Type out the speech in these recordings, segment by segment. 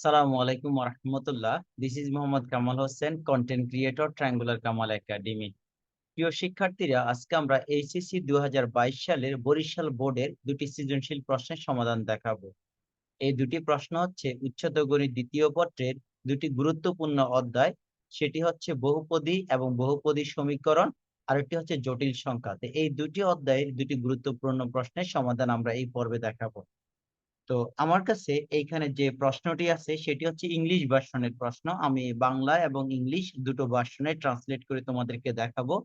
আসসালামু আলাইকুম রহমতুল্লাহ। This is Mohammad Kamal Hossain, content creator, triangular Kamal academy. প্রিয় শিক্ষার্থীরা, আজকে আমরা এইচএসসি 2022 সালের বরিশাল বোর্ডের দুটি সৃজনশীল প্রশ্নের সমাধান দেখাবো। এই দুটি প্রশ্ন হচ্ছে উচ্চতর গণিত দ্বিতীয় পত্রের দুটি গুরুত্বপূর্ণ অধ্যায়। সেটি হচ্ছে বহুপদী এবং বহুপদী সমীকরণ, আর একটি হচ্ছে জটিল সংখ্যা। তো এই দুটি অধ্যায়ের দুটি গুরুত্বপূর্ণ প্রশ্নের সমাধান আমরা এই পর্বে দেখাবো। তো আমার কাছে এইখানে যে প্রশ্নটি আছে সেটি হচ্ছে ইংলিশ ভার্সনের প্রশ্ন। আমি বাংলা এবং ইংলিশ দুটো ভার্সনে ট্রান্সলেট করে তোমাদেরকে দেখাবো।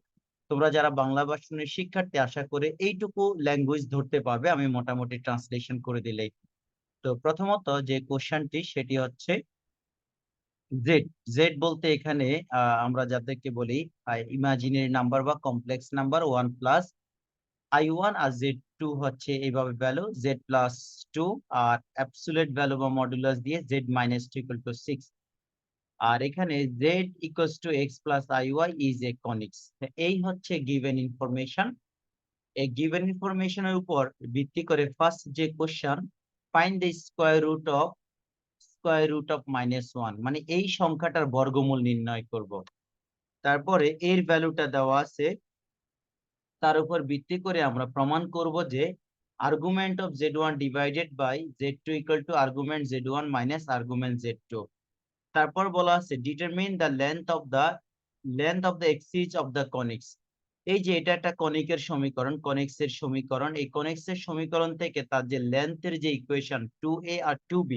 তোমরা যারা বাংলা ভার্সনের শিক্ষার্থী, আশা করে এইটুকু ল্যাঙ্গুয়েজ ধরতে পারবে আমি মোটামুটি ট্রান্সলেশন করে দিলেই। তো প্রথমত যে কোশ্চেনটি সেটি হচ্ছে জেড। জেড বলতে এখানে আমরা যাদেরকে বলি ইমাজিনারি নাম্বার বা কমপ্লেক্স নাম্বার 1 প্লাস I1 আর Z2 হচ্ছে এইভাবে ভ্যালু Z+2, আর অ্যাবসলিউট ভ্যালু বা মডুলাস দিয়ে Z-2 = 6। আর এখানে Z=X+IY ইজ এ কনিক্স। এই হচ্ছে গিভেন ইনফরমেশন। এই গিভেন ইনফরমেশনের উপর ভিত্তি করে ফার্স্ট যে question, find the square root of -1, মানে এই সংখ্যাটার বর্গমূল নির্ণয় করব। তারপরে এর ভ্যালুটা দেওয়া আছে, তার উপর ভিত্তি করে আমরা প্রমাণ করব যে argument of Z1 divided by Z2 equal to argument Z1 minus argument Z2। তারপর বলা আছে determine the length of the axis of the conics. এই যে এটা একটা কনিকের সমীকরণ, কনিক্সের সমীকরণ। এই কনিক্সের সমীকরণ থেকে তার যে লেন্থের যে ইকুয়েশন 2a আর 2b,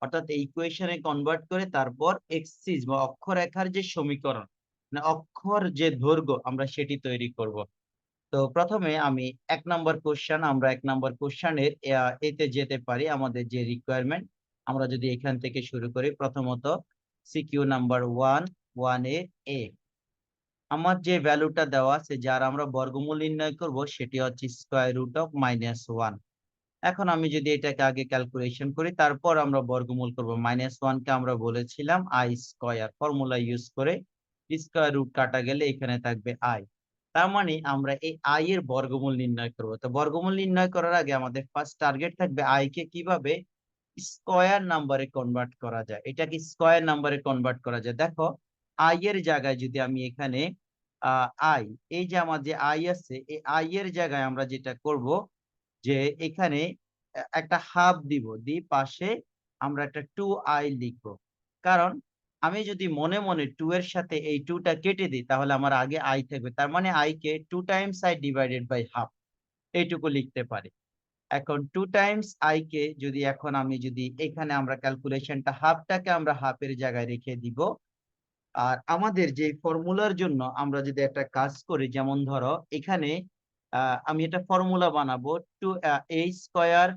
অর্থাৎ এই ইকুয়েশনে কনভার্ট করে তারপর এক্সিস বা অক্ষরেখার যে সমীকরণ, মানে অক্ষর যে দৈর্ঘ্য, আমরা সেটি তৈরি করব। তো প্রথমে আমি আমরা 1 নম্বর কোশ্চেনের এতে যেতে পারি। আমাদের যে রিকোয়ারমেন্ট, আমরা যদি এখান থেকে শুরু করি, প্রথমত সিকিউ নাম্বার 1 এ আমার যে ভ্যালুটা দেওয়া আছে, যার আমরা বর্গমূল নির্ণয় করব, সেটি হচ্ছে স্কয়ার রুট অফ -1। এখন আমি যদি এটাকে আগে ক্যালকুলেশন করি, তারপর আমরা বর্গমূল করব। -1 কে আমরা বলেছিলাম আই স্কয়ার, ফর্মুলা ইউজ করে স্কয়ার রুট কাটা গেলে এখানে থাকবে আই। তার মানে আমরা এই আই এর বর্গমূল নির্ণয় করব। তো বর্গমূল নির্ণয় করার আগে আমাদের ফার্স্ট টার্গেট থাকবে আই কে কিভাবে স্কয়ার নাম্বারে কনভার্ট করা যায়। এটাকে স্কয়ার নাম্বারে কনভার্ট করা যায়। দেখো, আই এর জায়গায় যদি আমি এখানে আই, এই যে আমার যে আই আছে, এই আই এর জায়গায় আমরা যেটা করব, যে এখানে একটা হাফ দিব, পাশে আমরা একটা 2i লিখবো। কারণ আমি যদি মনে মনে 2 এর সাথে এই 2টা কেটে দিই, তাহলে আমার আগে i থাকবে। তার মানে i কে 2 times i divided by half, এইটুকু লিখতে পারি। এখন 2 টাইমস i কে যদি এখন আমি যদি এখানে আমরা ক্যালকুলেশনটা হাফটাকে আমরা হাফের জায়গায় রেখে দিব। আর আমাদের যে ফর্মুলার জন্য আমরা যদি একটা কাজ করি, যেমন ধরো এখানে আমি এটা ফর্মুলা বানাবো, two a square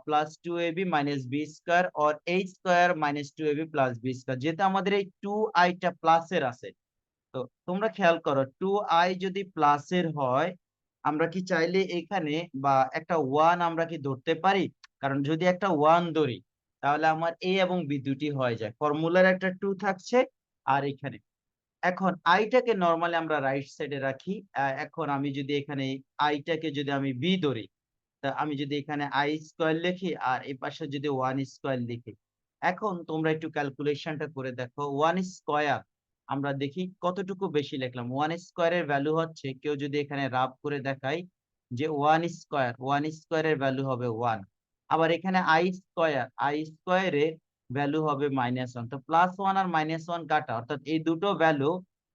plus 2ab minus B square, or a square minus 2ab plus B square. যেহেতু আমাদের এই 2i টা প্লাসের আছে, তো তোমরা খেয়াল করো, 2i যদি প্লাসের হয়, আমরা কি চাইলে এখানে বা একটা 1 আমরা কি ধরতে পারি? কারণ যদি একটা 1 ধরি, তাহলে আমার a এবং b দুটি হয়ে যায়। ফর্মুলার একটা 2 থাকছে, আর এখানে এখন আইটাকে নরমালি আমরা রাইট সাইডে রাখি। এখন আমি যদি এখানে আইটাকে যদি আমি বি ধরি, তা আমি যদি এখানে আই স্কয়ার লিখি আর এই পাশে যদি 1 স্কয়ার লিখি, এখন তোমরা একটু ক্যালকুলেশনটা করে দেখো। 1 স্কয়ার আমরা দেখি কতটুকু বেশি লিখলাম। 1 স্কয়ারের ভ্যালু হচ্ছে, কেউ যদি এখানে রাফ করে দেখাই, যে 1 স্কয়ারের ভ্যালু হবে 1। আবার এখানে আই স্কয়ারের ভ্যালু হবে -1। তো +1 আর -1 কাটা, অর্থাৎ এই দুটো ভ্যালু,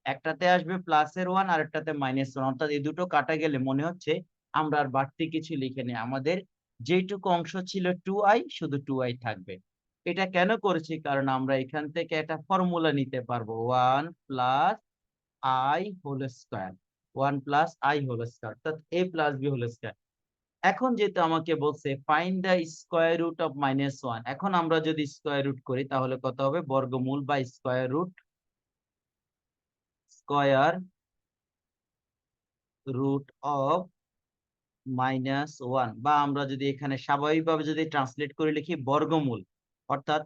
একটাতে আসবে প্লাসের 1 আর একটাতে -1, অর্থাৎ এই দুটো কাটা গেলে মনে হচ্ছে আমরা আর বাড়তি কিছু লিখে নিই। আমাদের যেটুকু অংশ ছিল 2i, শুধু 2i থাকবে। এটা কেন করেছি? কারণ আমরা এখান থেকে একটা ফর্মুলা নিতে পারবো, 1 plus i whole square. 1 plus i whole square, অর্থাৎ a plus b whole square. এখন যেহেতু আমাকে বলছে find the square root of -1, এখন আমরা যদি স্কয়ার রুট করি তাহলে কত হবে? বর্গমূল বা স্কয়ার রুট অফ -1, বা আমরা যদি এখানে স্বাভাবিকভাবে যদি ট্রান্সলেট করে লিখি বর্গমূল, অর্থাৎ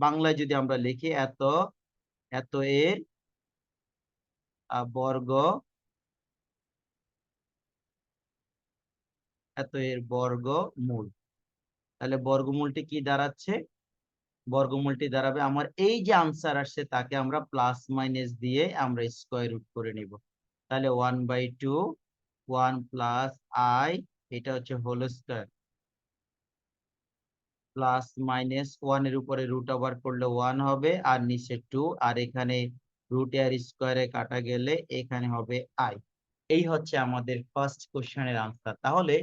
বাংলায় যদি আমরা লিখি এত এত এর বর্গ, এত এর বর্গমূল। তাহলে বর্গমূলটি কি দাঁড়াচ্ছে? বর্গমূলটি দাঁড়াবে আমার এই যে আনসার আসছে তাকে আমরা প্লাস মাইনাস দিয়ে আমরা স্কোয়ার রুট করে নিব। তাহলে 1/2 1 প্লাস আই, এটা হচ্ছে হোল স্কোয়ার, প্লাস মাইনাস 1 এর উপরে রুট ওভার করলে 1 হবে আর নিচে 2, আর এখানে রুট আর স্কোয়ারে কাটা গেলে এখানে হবে আই। এই হচ্ছে আমাদের ফার্স্ট কোশ্চেনের আনসার। তাহলে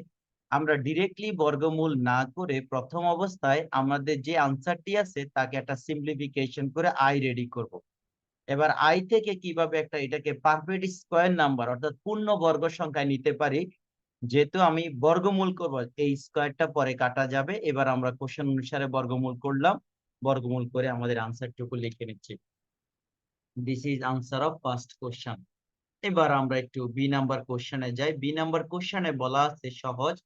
আমরা ডিরেক্টলি বর্গমূল না করে প্রথম অবস্থায় আমাদের যে আনসারটি আছে তাকে একটা সিম্পলিফিকেশন করে আই রেডি করব। এবার আই থেকে কিভাবে একটা এটাকে পারফেক্ট স্কোয়ার নাম্বার অর্থাৎ পূর্ণ বর্গ সংখ্যায় নিতে পারি, যেহেতু আমি বর্গমূল করব এই স্কোয়ারটা পরে কাটা যাবে। এবার আমরা কোশ্চেন অনুসারে বর্গমূল করলাম, বর্গমূল করে আমাদের আনসারটুকু লিখে নিচ্ছি। This is answer of first question. এবার আমরা একটু বি নাম্বার কোশ্চেনে যাই। বি নাম্বার কোশ্চেনে বলা আছে সহজ,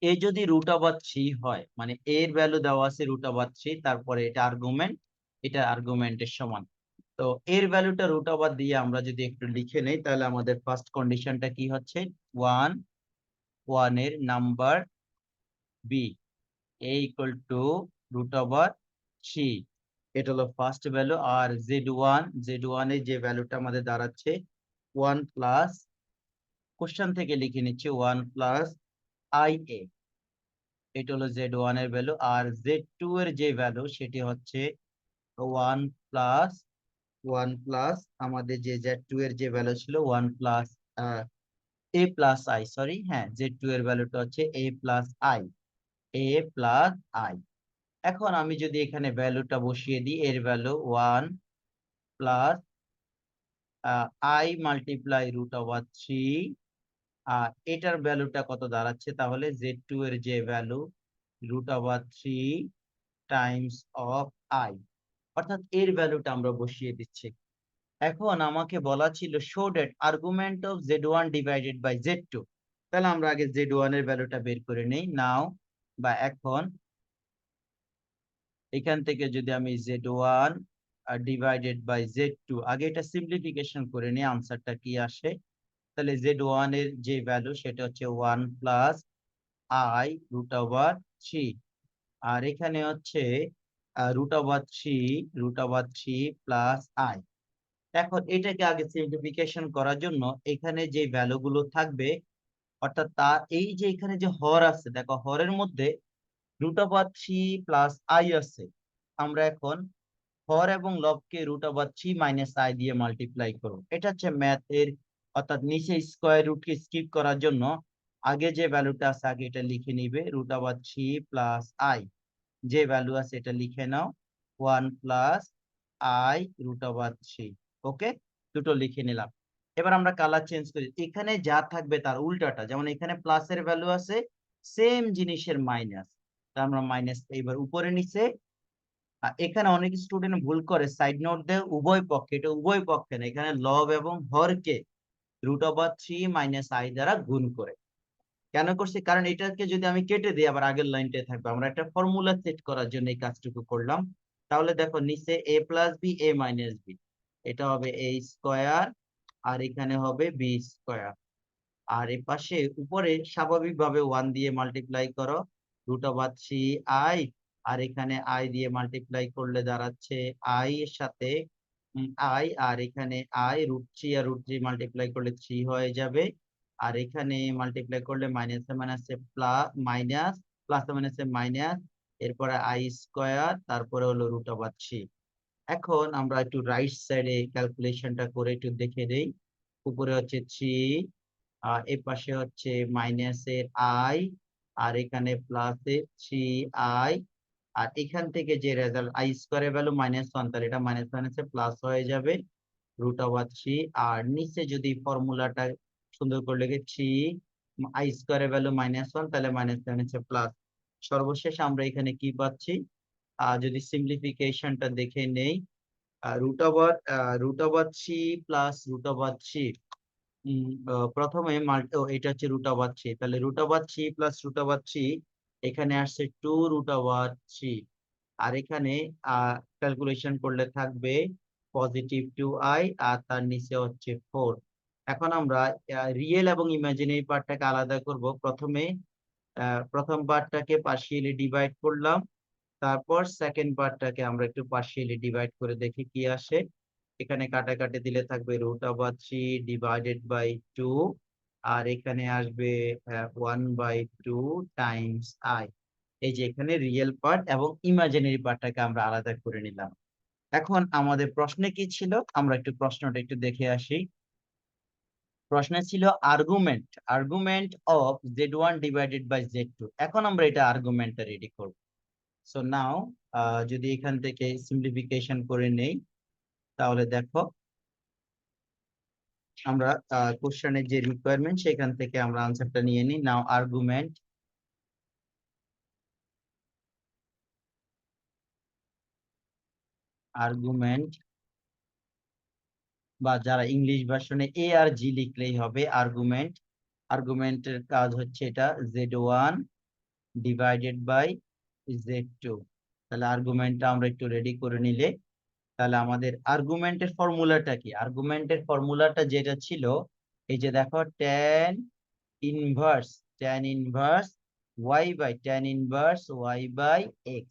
এ যদি রুট ওভার 3 হয়, মানে এর ভ্যালু দেওয়া আছে রুট ওভার 3, তারপরে এটা আর্গুমেন্ট, এটা আর্গুমেন্টের সমান। তো এর ভ্যালুটা রুট ওভার দিয়ে আমরা যদি একটু লিখে নেই তাহলে আমাদের ফার্স্ট কন্ডিশনটা কি হচ্ছে, 1 এর number B A equal to root over 3, এটা হলো ফার্স্ট ভ্যালু। আর জেড ওয়ান এর যে ভ্যালুটা আমাদের দাঁড়াচ্ছে 1 প্লাস, কোশ্চেন থেকে লিখে নিচ্ছি 1 প্লাস আই এ, এটা হলো জেড ওয়ান এর ভ্যালু। আর জেড টু এর যে ভ্যালু সেটি হচ্ছে 1 প্লাস আমাদের যে জেড টু এর যে ভ্যালু ছিল 1 plus A plus I, sorry, হ্যাঁ, জেড টু এর ভ্যালুটা হচ্ছে এ প্লাস আই। এখন আমি যদি এখানে ভ্যালুটা বসিয়ে দিই, এর value 1 plus I multiply root over 3, আর এটার ভ্যালুটা কত দাঁড়াচ্ছে, তাহলে জেড টু এর যে value root over 3 times of I, অর্থাৎ এর ভ্যালুটা আমরা বসিয়ে দিচ্ছি। এখন আমাকে বলা ছিল show that argument of Z one divided by Z two. তাহলে আমরা আগে জেড ওয়ান এর ভ্যালুটা বের করে নেই নাও, বা এখন এখান থেকে যদি আমি Z one divided by Z two, আগে এটা সিম্পলিফিকেশন করে নিই আনসারটা কি আসে। তাহলে জেড ওয়ান এর যে ভ্যালু সেটা হচ্ছে 1 প্লাস আই রুট ওভার 3, আর এখানে হচ্ছে root over three plus I. এখন এটাকে আগে সিম্পলিফিকেশন করার জন্য এখানে যে ভ্যালুগুলো থাকবে, অর্থাৎ তার এই যে এখানে যে হর আছে, দেখো হরের মধ্যে রুট ওভার 3 প্লাস আই আছে। আমরা এখন হর এবং লবকে রুট ওভার 3 মাইনাস আই দিয়ে মাল্টিপ্লাই করব। এটা হচ্ছে ম্যাথের, অর্থাৎ নিচে স্কোয়ার রুটকে স্কিপ করার জন্য আগে যে ভ্যালুটা আছে আগে এটা লিখে নিবে, রুট ওভার 3 প্লাস আই, যে ভ্যালু আছে এটা লিখে নাও 1 প্লাস আই রুট ওভার 3। ওকে, দুটো লিখে নিলাম। এবার আমরা কালার চেঞ্জ করি, এখানে যা থাকবে তার উল্টাটা, যেমন এখানে প্লাসের ভ্যালু আছে, সেম জিনিসের মাইনাস, তা আমরা মাইনাস এইবার উপরে নিচে। এখানে অনেক স্টুডেন্ট ভুল করে সাইড নোট দেয় উভয় পক্ষে, এটা উভয় পক্ষে না, এখানে লব এবং হরকে রুট ওভার 3 মাইনাস আই দ্বারা গুণ করে। কেন করছি, কারণ এটাকে যদি আমি কেটে দিই আবার আগের লাইনটাই থাকবে, আমরা একটা ফর্মুলা সেট করার জন্য এই কাজটুকু করলাম। তাহলে দেখো নিচে এ plus B A minus B, এটা হবে এ স্কোয়ার, আর এখানে হবে বি স্কোয়ার, আর এ পাশে উপরে স্বাভাবিকভাবে 1 দিয়ে মাল্টিপ্লাই করো রুট ওভার 3 আই, আর এখানে আই দিয়ে মাল্টিপ্লাই করলে দাঁড়াচ্ছে আই এর সাথে আই, আর এখানে আই রুট 3 আর রুট 3 মাল্টিপ্লাই করলে 3 হয়ে যাবে, আর এখানে মাল্টিপ্লাই করলে মাইনাসে মাইনাসে প্লাস, মাইনাস প্লাসে মাইনাসে মাইনাস, এরপরে আই স্কোয়ার, তারপরে হলো রুট ওভার 3। এখন আমরা একটু রাইট সাইডে ক্যালকুলেশনটা করে একটু দেখে দেই। উপরে হচ্ছে 3, এর পাশে হচ্ছে মাইনাসের আই, আর এখানে প্লাসের 3 আই, আর এখান থেকে যে রেজাল্ট আই স্কোয়ারের ভ্যালু -1, তাহলে এটা মাইনাস মাইনাসে প্লাস হয়ে যাবে রুট ওভার 3। আর নিচে যদি ফর্মুলাটা সুন্দর করে লিখে 3 আই স্কোয়ারের ভ্যালু -1, তাহলে মাইনাস মাইনাসে প্লাস। সর্বশেষ আমরা এখানে কি পাচ্ছি, যদি সিম্পলিফিকেশনটা দেখে নেই, root over 3 plus root over 3, প্রথমে এটা হচ্ছে রুট ওভার 3, তাহলে root over 3 plus root over 3, এখানে আসছে 2 রুট ওভার 3, আর এখানে ক্যালকুলেশন করলে থাকবে +2i, আর তার নিচে হচ্ছে 4। এখন আমরা রিয়েল এবং ইমাজিনারি পার্টটাকে আলাদা করব। প্রথমে প্রথম পার্টটাকে পার্শিয়ালি ডিভাইড করলাম, তারপর সেকেন্ড পার্টটাকে আমরা একটু পার্শিয়ালি ডিভাইড করে দেখি কি আসে। এখানে কাটাকাটি দিলে থাকবে √3 ডিভাইডেড বাই 2, আর এখানে আসবে 1/2 টাইমস আই। এই যে এখানে রিয়েল পার্ট এবং ইমাজিনারি পার্টটাকে আমরা আলাদা করে নিলাম। এখন আমাদের প্রশ্নে কি ছিল, আমরা একটু প্রশ্নটা একটু দেখে আসি। প্রশ্নে ছিল argument of z1 divided by z2। এখন আমরা এটা আর্গুমেন্টটা রেডি করব। সো নাও যদি এখান থেকে সিম্পলিফিকেশন করে নেই, তাহলে দেখো আমরা কোশ্চেনের যে রিকোয়ারমেন্ট সেখান থেকে আমরা আনসারটা নিয়ে নিই। নাও আর্গুমেন্ট বা যারা ইংলিশ ভার্সনে এ আর জি লিখলেই হবে আর্গুমেন্টের কাজ হচ্ছে এটা z1 ডিভাইডেড বাই z2। তাহলে আর্গুমেন্টটা আমরা একটু রেডি করে নিলে, তাহলে আমাদের আর্গুমেন্টের ফর্মুলাটা কি? আর্গুমেন্টের ফর্মুলাটা যেটা ছিল, এই যে দেখো tan inverse y by x।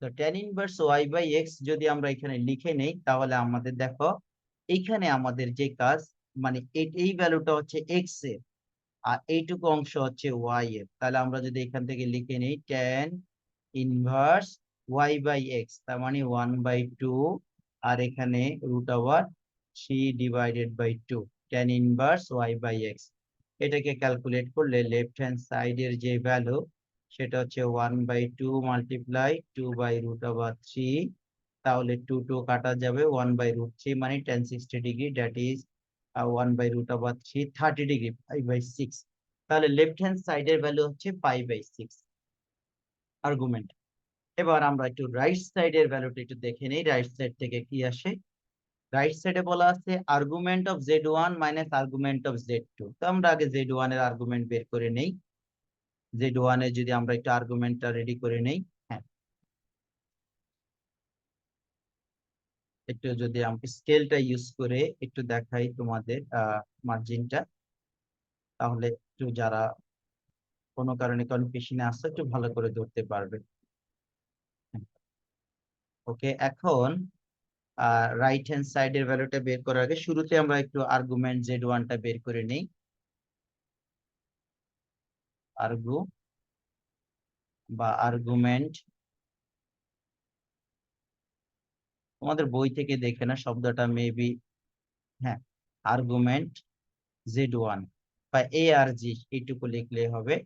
তো tan inverse y by x যদি আমরা এখানে লিখে নেই, তাহলে আমাদের দেখো এইখানে আমাদের যে কাজ, মানে এই ভ্যালুটা হচ্ছে x এর, আর এইটুকু অংশ হচ্ছে y এর। তাহলে আমরা যদি এখান থেকে লিখে নিই tan inverse y by x, তার মানে 1/2, আর এখানে √3 divided by 2 tan inverse y by x। এটাকে ক্যালকুলেট করলে লেফট হ্যান্ড সাইডের যে ভ্যালু সেটা হচ্ছে 1/2 মাল্টিপ্লাই 2/√3। তাহলে 2 কাটা যাবে, 1/√3 মানে tan 60 degree, that is 1/√3 30 degree, 5/6। তাহলে লেফট হ্যান্ড সাইডের ভ্যালু হচ্ছে 5/6 আর্গুমেন্ট। এবার আমরা একটু রাইট সাইডের ভ্যালুটা একটু দেখে নেই, রাইট সাইড থেকে কি আসে। রাইট সাইডে বলা আছে argument of z1 minus argument of z2। তো আমরা আগে z1 এর আর্গুমেন্ট বের করে নেই। z1 এর যদি আমরা একটু আর্গুমেন্টটা রেডি করে নেই, হ্যাঁ, একটু যদি আমরা স্কেলটা ইউজ করে একটু দেখাই তোমাদের মার্জিনটা, তাহলে একটু যারা কোনো কারণে কনফিউশনে আসছে একটু ভালো করে ধরতে পারবে। ওকে, এখন রাইট হ্যান্ড সাইডের ভ্যালুটা বের করার আগে শুরুতে আমরা একটু আর্গুমেন্ট z1টা বের করে নেই। আর্গুমেন্ট, তোমাদের বই থেকে দেখে না শব্দটা মেবি, হ্যাঁ, আর্গুমেন্ট z1 বা এ আর জি এইটুকু লিখলে হবে।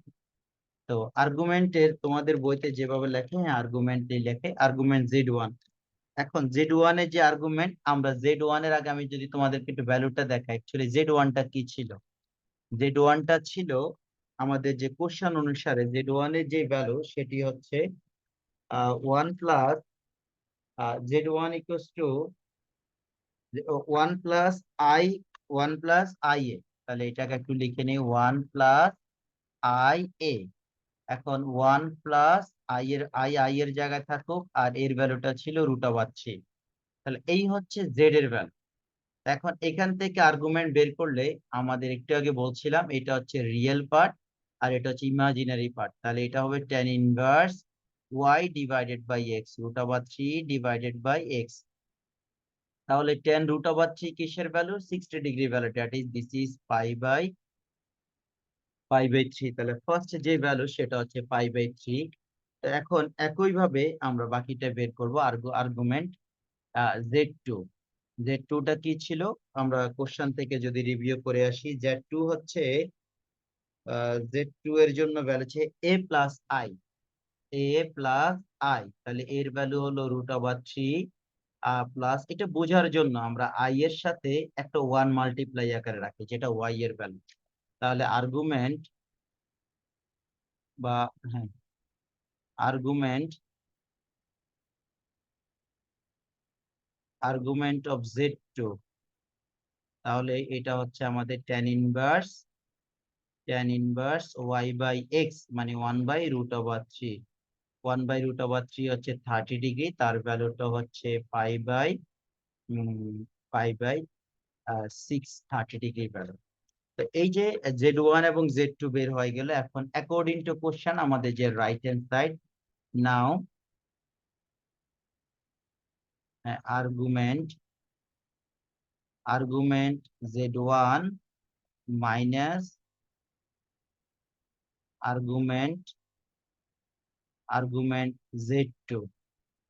তো আর্গুমেন্টের তোমাদের বইতে যেভাবে লেখে, হ্যাঁ আর্গুমেন্টে লেখে আর্গুমেন্ট z1। এখন z1 এর যে আর্গুমেন্ট, আমরা z1 এর আগে আমি যদি তোমাদেরকে একটু ভ্যালুটা দেখাই, অ্যাকচুয়ালি z1টা কি ছিল। z1টা ছিল আমাদের যে কোশ্চেন অনুসারে z1 এর যে ভ্যালু সেটি হচ্ছে 1 plus z1 equals to 1 plus I, 1 plus I A. তাহলে এটাকে একটু লিখে নিই 1 প্লাস আই এ। এখন 1 প্লাস আই এর জায়গায় থাকুক, আর এর ভ্যালুটা ছিল √3। তাহলে এই হচ্ছে জেড এর ভ্যালু। এখন এখান থেকে আর্গুমেন্ট বের করলে আমাদের একটু আগে বলছিলাম এটা হচ্ছে রিয়েল পার্ট আর এটা হচ্ছে ইমাজিনারি পার্ট। তাহলে এটা হবে tan inverse y divided by x, √3 divided by x। তাহলে tan√3 কিসের value? 60 degree value, that is this is pi by 3। তাহলে ফার্স্ট যে ভ্যালু সেটা হচ্ছে পাই বাই 3। এখন একই ভাবে আমরা বাকিটা বের করব। আর্গুমেন্ট z2, z2টা কি ছিল? আমরা কোশ্চেন থেকে যদি রিভিউ করে আসি, z2 হচ্ছে z2 এর জন্য ভ্যালু হচ্ছে a প্লাস আই। তাহলে এর ভ্যালু হলো √3 প্লাস, এটা বোঝার জন্য আমরা আই এর সাথে একটা 1 মাল্টিপ্লাই আকারে রাখি, যেটা ওয়াই এর ভ্যালু। তাহলে আর্গুমেন্ট বা হ্যাঁ আর্গুমেন্ট আর্গুমেন্ট অফ z2, তাহলে এটা হচ্ছে আমাদের tan inverse y by x, মানে 1/√3। 1/√3 হচ্ছে 30 ডিগ্রি, তার ভ্যালুটা হচ্ছে পাই বাই 6, 30 ডিগ্রি ভ্যালু। তো এই যে z1 এবং z2 বের হয়ে গেল। এখন অ্যাকর্ডিং টু কোশ্চেন আমাদের যে right hand side, now argument z1 minus argument z2।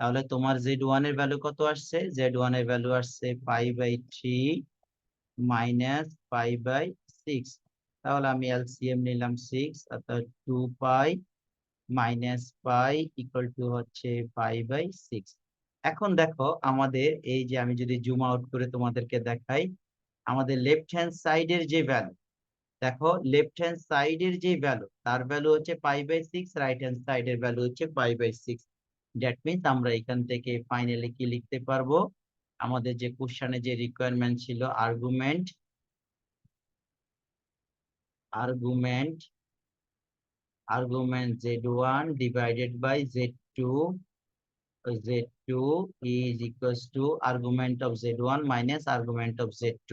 তাহলে তোমার z1 এর ভ্যালু কত আসছে? z1 এর ভ্যালু আসছে π/3 মাইনাস π/6। তাহলে আমি এলসিএম নিলাম 6, অর্থাৎ 2π মাইনাস পাই ইকুয়াল টু হচ্ছে π/6। এখন দেখো আমাদের এই যে আমি যদি জুম আউট করে তোমাদেরকে দেখাই, আমাদের লেফট হ্যান্ড সাইডের যে ভ্যালু, দেখো লেফট হ্যান্ড সাইডের যে ভ্যালু তার ভ্যালু হচ্ছে π/6, রাইট হ্যান্ড সাইডের ভ্যালু হচ্ছে π/6। দ্যাট মিনস আমরা এখান থেকে ফাইনালি কি লিখতে পারবো, আমাদের যে কোশ্চেনে যে রিকোয়ারমেন্ট ছিল argument z1 divided by z2 is equals to argument of z1 minus argument of z2।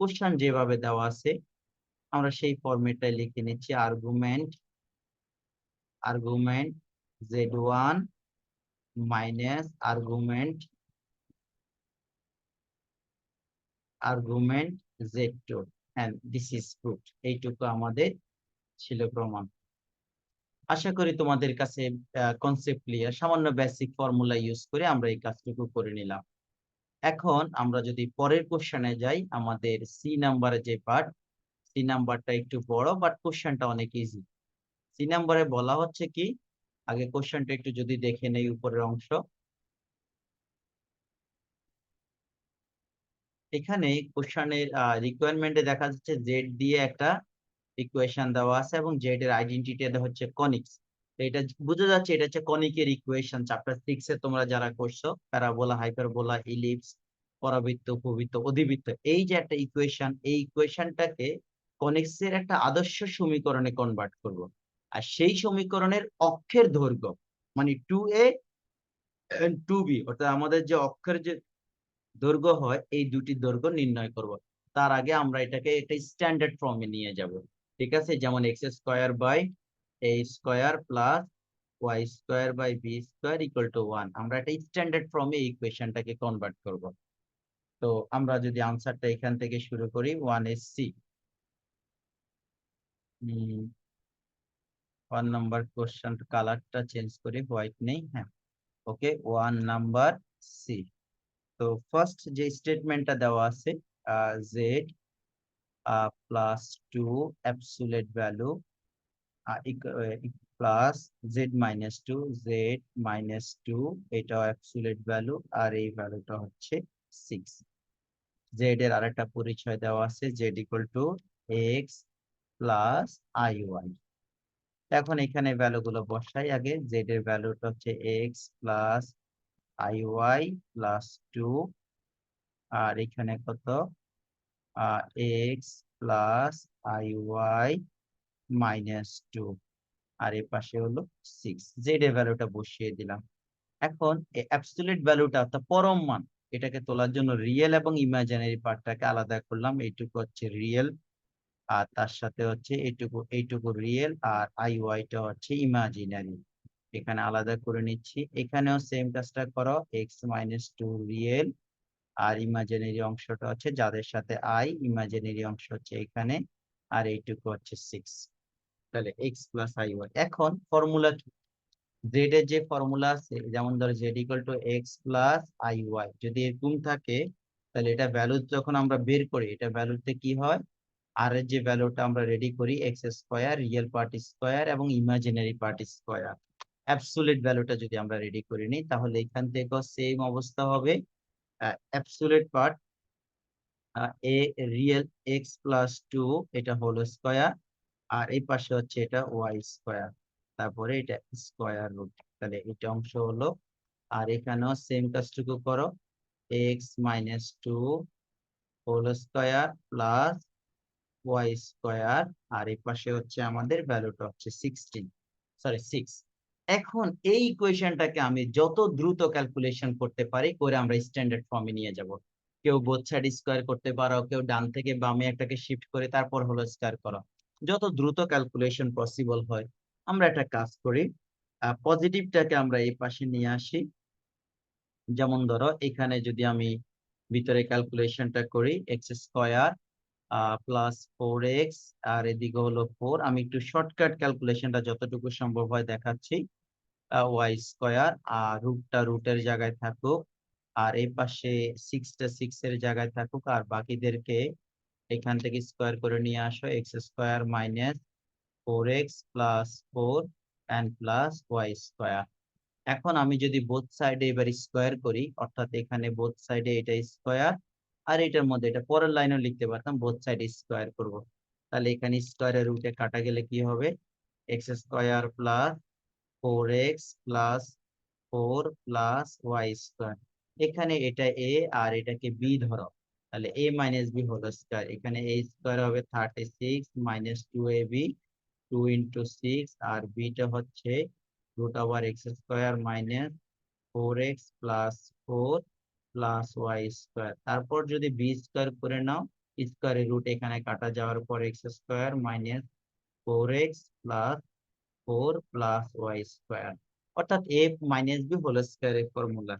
Question যেভাবে দেওয়া আছে আমরা সেই ফরম্যাটে লিখে নিচ্ছি argument z1 minus argument z2 and this is proof। এইটুকু আমাদের ছিল প্রমাণ। আশা করি তোমাদের কাছে কনসেপ্ট ক্লিয়ার। সামান্য বেসিক ফর্মুলা ইউজ করে আমরা এই কাজটুকু করে নিলাম। এখন আমরা যদি পরের কোশ্চেনে যাই, আমাদের সি নাম্বারে যে পার্ট, সি নাম্বারটা একটু বড় বাট কোশ্চেনটা অনেক ইজি। সি নাম্বারে বলা হচ্ছে কি, আগে কোশ্চেনটা একটু যদি দেখে নেই উপরের অংশ, এখানে কোশ্চেনের রিকোয়ারমেন্টে দেখা যাচ্ছে জেড দিয়ে একটা ইকুয়েশন দেওয়া আছে এবং জেড এর আইডেন্টিটি হচ্ছে কনিক্স। এটা বোঝা যাচ্ছে এটা হচ্ছে কনিকের ইকুয়েশন। চ্যাপ্টার 6 এ তোমরা যারা করছো প্যারাবোলা, হাইপারবোলা, ইলিপস, পরাবৃত্ত, উপবৃত্ত, অধিবৃত্ত, এই যে একটা ইকুয়েশন, এই ইকুয়েশনটাকে কনিক্স এর একটা আদর্শ সমীকরণে কনভার্ট করব। আর সেই সমীকরণের অক্ষের দৈর্ঘ্য মানে 2a and 2b, অর্থাৎ আমাদের যে অক্ষের যে দৈর্ঘ্য হয় এই দুটি দৈর্ঘ্য নির্ণয় করব। তার আগে আমরা এটাকে একটা স্ট্যান্ডার্ড ফর্মে নিয়ে যাব। ঠিক আছে, যেমন x² / a² plus y² / b² equal to 1। আমরা একটা স্ট্যান্ডার্ড ফর্মে এই ইকুয়েশনটাকে কনভার্ট করব। তো আমরা যদি আনসারটা এখান থেকে শুরু করি 1SC, 1 নাম্বার কোশ্চেন কালারটা চেঞ্জ করি, হোয়াইট নেই, হ্যাঁ ওকে, 1 নাম্বার সি। তো ফার্স্ট যে স্টেটমেন্টটা দেওয়া আছে Z plus 2 absolute value plus z-2 এটাও অ্যাবসোলিউট ভ্যালু, আর এই ভ্যালুটা হচ্ছে 6। জেড এর আরেকটা পরিচয় দেওয়া আছে, Z equal to X plus I Y. এখন এখানে ভ্যালুগুলো বসাই, আগে জেড এর ভ্যালুটা হচ্ছে X plus I Y plus 2, আর এখানে কত X plus I Y minus 2, আর এর পাশে হলো 6। জেড এর ভ্যালুটা বসিয়ে দিলাম। এখন এই অ্যাবসলিউট ভ্যালুটা অর্থাৎ পরম মান, এটাকে তোলার জন্য রিয়েল এবং ইমাজিনারি পার্টটাকে আলাদা করলাম। এইটুকু হচ্ছে রিয়েল আর তার সাথে হচ্ছে এইটুকু রিয়েল, আর আই ওয়াইটা হচ্ছে ইমাজিনারি, এখানে আলাদা করে নিচ্ছি। এখানেও সেম কাজটা করো, x-2 রিয়েল আর ইমাজিনারি অংশটা হচ্ছে যাদের সাথে ইমাজিনারি অংশ হচ্ছে এখানে, আর এইটুকু হচ্ছে 6। তাহলে এক্স প্লাস আই ওয়াই। এখন ফর্মুলা কি, জেড এর যে ফর্মুলা আছে, যেমন ধরো Z equal to X plus I Y, যদি এরকম থাকে তাহলে এটা ভ্যালু যখন আমরা বের করি এটা ভ্যালুতে কি হয়, আর এর যে ভ্যালুটা আমরা রেডি করি x² রিয়েল পার্ট স্কোয়ার এবং ইমাজিনারি পার্ট স্কোয়ার। অ্যাবসোলিউট ভ্যালুটা যদি আমরা রেডি করে নিই তাহলে এখান থেকেও সেম অবস্থা হবে। অ্যাবসোলিউট পার্ট এ রিয়েল এক্স প্লাস 2 এটা হোল স্কোয়ার, আর এই পাশে হচ্ছে এটা y², তারপরে এটা স্কোয়ার রুট, তাহলে এটা অংশ হলো। আর এখানেও সেম কাজটুকু করো, x-2 whole square plus y², আর এই পাশে হচ্ছে আমাদের ভ্যালুটা হচ্ছে 6। এখন এই ইকুয়েশনটাকে আমি যত দ্রুত ক্যালকুলেশন করতে পারি করে আমরা স্ট্যান্ডার্ড ফর্মে নিয়ে যাব। কেউ বোথ সাইড স্কোয়ার করতে পারো, কেউ ডান থেকে বামে একটাকে শিফট করে তারপর হলো স্কোয়ার করো, যত দ্রুত ক্যালকুলেশন পসিবল হয়। আমরা একটা কাজ করি, পজিটিভটাকে আমরা এই পাশে নিয়ে আসি, যেমন ধরো এখানে যদি আমি ভিতরে ক্যালকুলেশনটা করি এক্স স্কোয়ার প্লাস 4x আর এদিকে হলো 4, আমি একটু শর্টকাট ক্যালকুলেশনটা যতটুকু সম্ভব হয় দেখাচ্ছি। ওয়াই স্কোয়ার আর রুটটা রুটের জায়গায় থাকুক, আর এই পাশে সিক্সটা সিক্সের জায়গায় থাকুক, আর বাকিদেরকে এখান থেকে স্কোয়ার করে নিয়ে আসো। X square minus 4x plus 4 and plus Y square. এখন আমি যদি বোথ সাইডে এবার স্কোয়ার করি, অর্থাৎ এখানে বোথ সাইডে এটা স্কোয়ার, আর এটার মধ্যে এটা পরের লাইনও লিখতে পারতাম, বোথ সাইডে স্কোয়ার করব। তাহলে এখানে স্কোয়ারের রুটে কাটা গেলে কি হবে? X square plus 4x plus 4 plus Y square. এখানে এটা এ আর এটাকে বি ধরো, তাহলে A minus B whole square. এখানে এ স্কোয়ার হবে 36 মাইনাস 2ab, 2 ইন্টু 6, আর বিটা হচ্ছে root over X square minus 4x plus 4 plus Y square. তারপর যদি বি স্কোয়ার করে নাও, স্কোয়ারের রুট এখানে কাটা যাওয়ার পর X square minus 4x plus 4 plus Y square, অর্থাৎ এ মাইনাস বি হোল স্কোয়ারের ফর্মুলা।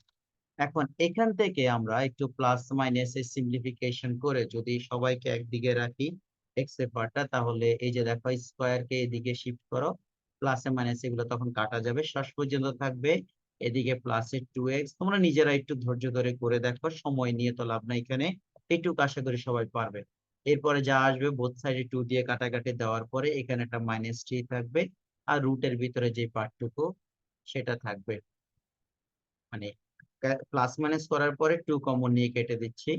এখন এখান থেকে আমরা একটু প্লাস মাইনাস এর সিম্পলিফিকেশন করে যদি সবাইকে একদিকে রাখি এক্স এর পার্টটা, তাহলে এই যে দেখো স্কোয়ার কে এদিকে শিফট করো, প্লাসে মাইনাসে এগুলো তখন কাটা যাবে, শেষ পর্যন্ত থাকবে এদিকে প্লাসে 2x। তোমরা নিজেরা একটু ধৈর্য ধরে করে দেখো, সময় নিয়ে তো লাভ নাই এখানে, এইটুকু আশা করি সবাই পারবে। এরপরে যা আসবে বোথ সাইডে 2 দিয়ে কাটাকাটি দেওয়ার পরে এখানে একটা মাইনাস 3 থাকবে, আর রুটের ভিতরে যে পার্টটুকু সেটা থাকবে, মানে প্লাস মাইনাস করার পরে 2 কমন নিয়ে কেটে দিচ্ছি।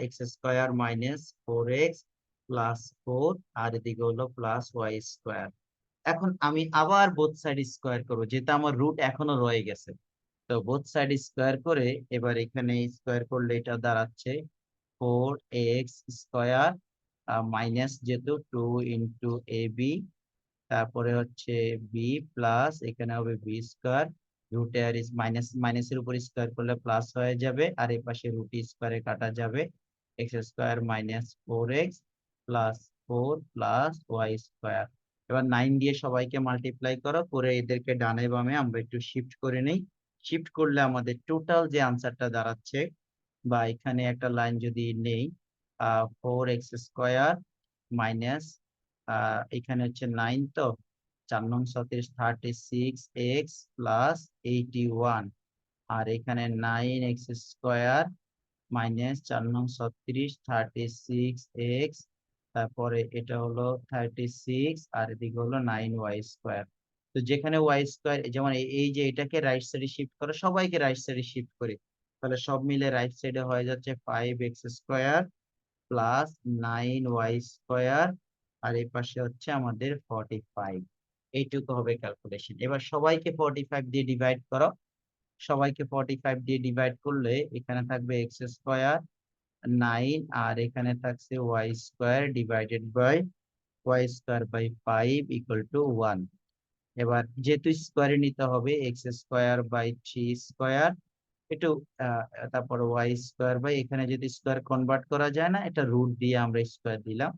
X square minus 4x plus 4, আর এদিকে হলো প্লাস ওয়াই স্কোয়ার। এখন আমি আবার বোথ সাইড স্কোয়ার করবো, যেহেতু আমার রুট এখনো রয়ে গেছে। তো বোথ সাইড স্কোয়ার করে এবার এখানে স্কোয়ার করলে এটা দাঁড়াচ্ছে 4x স্কোয়ার মাইনাস যেহেতু 2 ইন্টু এ বি, তারপরে হচ্ছে বি প্লাস এখানে হবে বি স্কোয়ার, রুটে আর মাইনাস মাইনাসের উপর স্কোয়ার করলে প্লাস হয়ে যাবে, আর এই পাশে রুট স্কোয়ারে কাটা যাবে। X square minus 4x plus 4 plus Y square. এবার 9 দিয়ে সবাইকে মাল্টিপ্লাই করো, করে এদেরকে ডানে বামে আমরা একটু শিফট করে নিই। শিফট করলে আমাদের টোটাল যে আনসারটা দাঁড়াচ্ছে, বা এখানে একটা লাইন যদি নেই, 4x স্কোয়ার মাইনাস এখানে হচ্ছে 9, তো 4 নং 37 36x প্লাস 81, আর এখানে 9x স্কোয়ার মাইনাস 4 নং 36 36x, তারপরে এটা হলো 36, আর এদিকে হলো 9y স্কোয়ার। তো যেখানে ওয়াই স্কোয়ার, যেমন এই যে এটাকে রাইট সাইডে শিফট করো, সবাইকে রাইট সাইডে শিফট করি, তাহলে সব মিলে রাইট সাইডে হয়ে যাচ্ছে 5x square plus 9y square, আর এই পাশে হচ্ছে আমাদের 45। এইটুকু হবে ক্যালকুলেশন। এবার সবাইকে 45 দিয়ে ডিভাইড করো, সবাইকে 45 দিয়ে ডিভাইড করলে এখানে থাকবে এক্স স্কোয়ার 9, আর এখানে থাকছে Y square divided by Y square by 5 equal to 1। এবার যেহেতু স্কোয়ারে নিতে হবে, এক্স স্কোয়ার বাই 3 স্কোয়ার, একটু তারপর ওয়াই স্কোয়ার বাই, এখানে যদি স্কোয়ার কনভার্ট করা যায় না, এটা রুট দিয়ে আমরা স্কোয়ার দিলাম,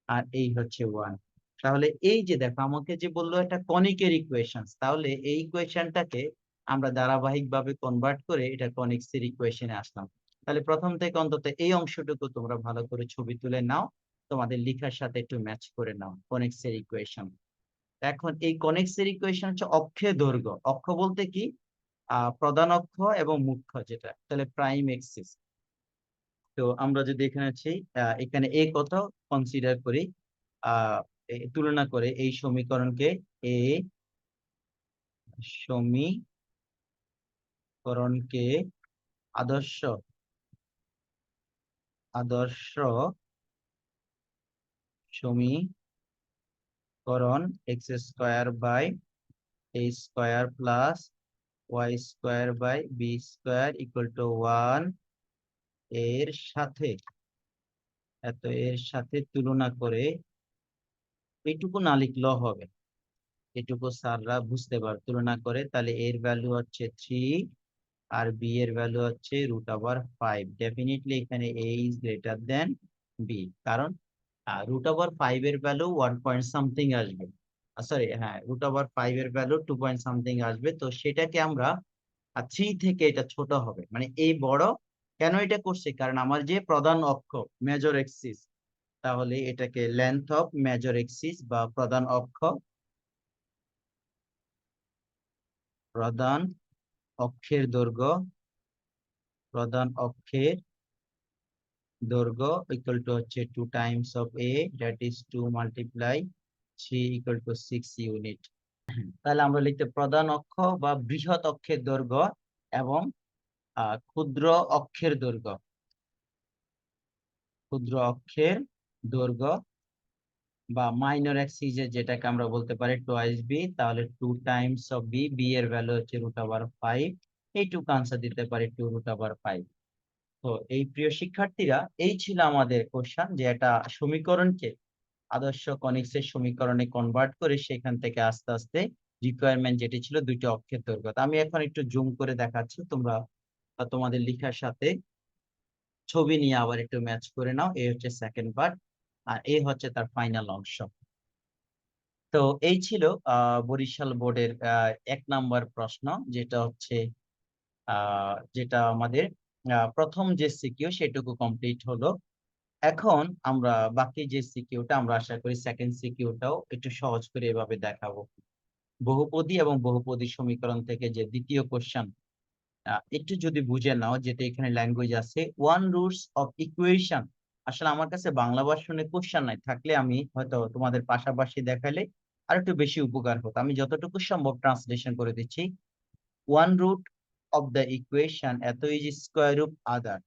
আর এই হচ্ছে 1। তাহলে এই যে দেখো আমাকে যে বললো এটা কনিকের ইকুয়েশন, তাহলে এই ইকুয়েশনটাকে আমরা ধারাবাহিক ভাবে কনভার্ট করে এটা কনিক্স এর ইকুয়েশনে আসলাম। তাহলে প্রথম থেকে অন্তত এই অংশটুকু তোমরা ভালো করে ছবি তুলে নাও, তোমাদের লেখার সাথে একটু ম্যাচ করে নাও কনিক্স এর ইকুয়েশন। এখন এই কনিক্স এর ইকুয়েশন হচ্ছে অক্ষের দৈর্ঘ্য, অক্ষ বলতে কি প্রধান অক্ষ এবং মুখ্য যেটা, তাহলে প্রাইম এক্সিস। তো আমরা যদি এখানে আছি এখানে এ কত কনসিডার করি, তুলনা করে এই সমীকরণকে, এ সমীকরণকে আদর্শ আদর্শ সমীকরণ X square by A square plus Y square by B square equal to 1 এর সাথে এর সাথে তুলনা করে, এইটুকু না লিখলেও হবে, এটুকু স্যাররা বুঝতে পার, তুলনা করে তাহলে এর ভ্যালু হচ্ছে 3 আর বি এর ভ্যালু হচ্ছে রুট ওভার 5। ডেফিনেটলি এখানে এ ইজ গ্রেটার দেন বি, কারণ রুট ওভার 5 এর ভ্যালু 1 পয়েন্ট সামথিং আসবে, সরি হ্যাঁ রুট ওভার 5 এর ভ্যালু 2 পয়েন্ট সামথিং আসবে, তো সেটাকে আমরা আর 3 থেকে এটা ছোট হবে, মানে এই বড়। কেন এটা করছে? কারণ আমার যে প্রধান অক্ষ মেজর এক্সিস, তাহলে এটাকে লেন্থ অফ মেজর এক্সিস বা প্রধান অক্ষ, প্রধান অক্ষের দৈর্ঘ্য, প্রধান অক্ষের দৈর্ঘ্য ইকুয়াল টু হচ্ছে 2 Times of A, that is 2 multiply 3 equal two 6 unit. তাহলে আমরা লিখতে প্রধান অক্ষ বা বৃহৎ অক্ষের দৈর্ঘ্য এবং ক্ষুদ্র অক্ষের দৈর্ঘ্য, ক্ষুদ্র অক্ষের দৈর্ঘ্য বা মাইনর অ্যাক্সিস যেটাকে আমরা বলতে পারি টোয়াইস বি, তাহলে 2 টাইমস অফ বি, বি এর ভ্যালু হচ্ছে √5, এইটুকু আনসার দিতে পারি 2√5। তো এই প্রিয় শিক্ষার্থীরা, এই ছিল আমাদের কোশ্চেন, যে একটা সমীকরণকে আদর্শ কনিক্সের সমীকরণে কনভার্ট করে সেখান থেকে আস্তে আস্তে রিকোয়ারমেন্ট যেটি ছিল দুইটি অক্ষের দৈর্ঘ্য। আমি এখন একটু জুম করে দেখাচ্ছি, তোমরা তোমাদের লেখার সাথে ছবি নিয়ে আবার একটু ম্যাচ করে নাও। এই হচ্ছে সেকেন্ড পার্ট, আর এই হচ্ছে তার ফাইনাল অংশ। তো এই ছিল বরিশাল বোর্ডের 1 নাম্বার প্রশ্ন, যেটা হচ্ছে যেটা আমাদের প্রথম যে সিকিউ সেটুকু কমপ্লিট হলো। এখন আমরা বাকি যে সিকিউটা, আমরা আশা করি সেকেন্ড সিকিউটাও একটু সহজ করে এভাবে দেখাবো। বহুপদী এবং বহুপদী সমীকরণ থেকে যে দ্বিতীয় কোশ্চেন, একটু যদি বুঝে নাও, যেটা এখানে ল্যাঙ্গুয়েজ আছে ওয়ান রুটস অফ ইকুয়েশন। আসলে আমার কাছে বাংলা ভার্সনে কোশ্চেন নাই, থাকলে আমি হয়তো তোমাদের পাশাপাশি দেখালে আর একটু বেশি উপকার হতো। আমি যতটুকু সম্ভব ট্রান্সলেশন করে দিচ্ছি। One root of the equation এত ইজ স্কোয়ার রুট আদার,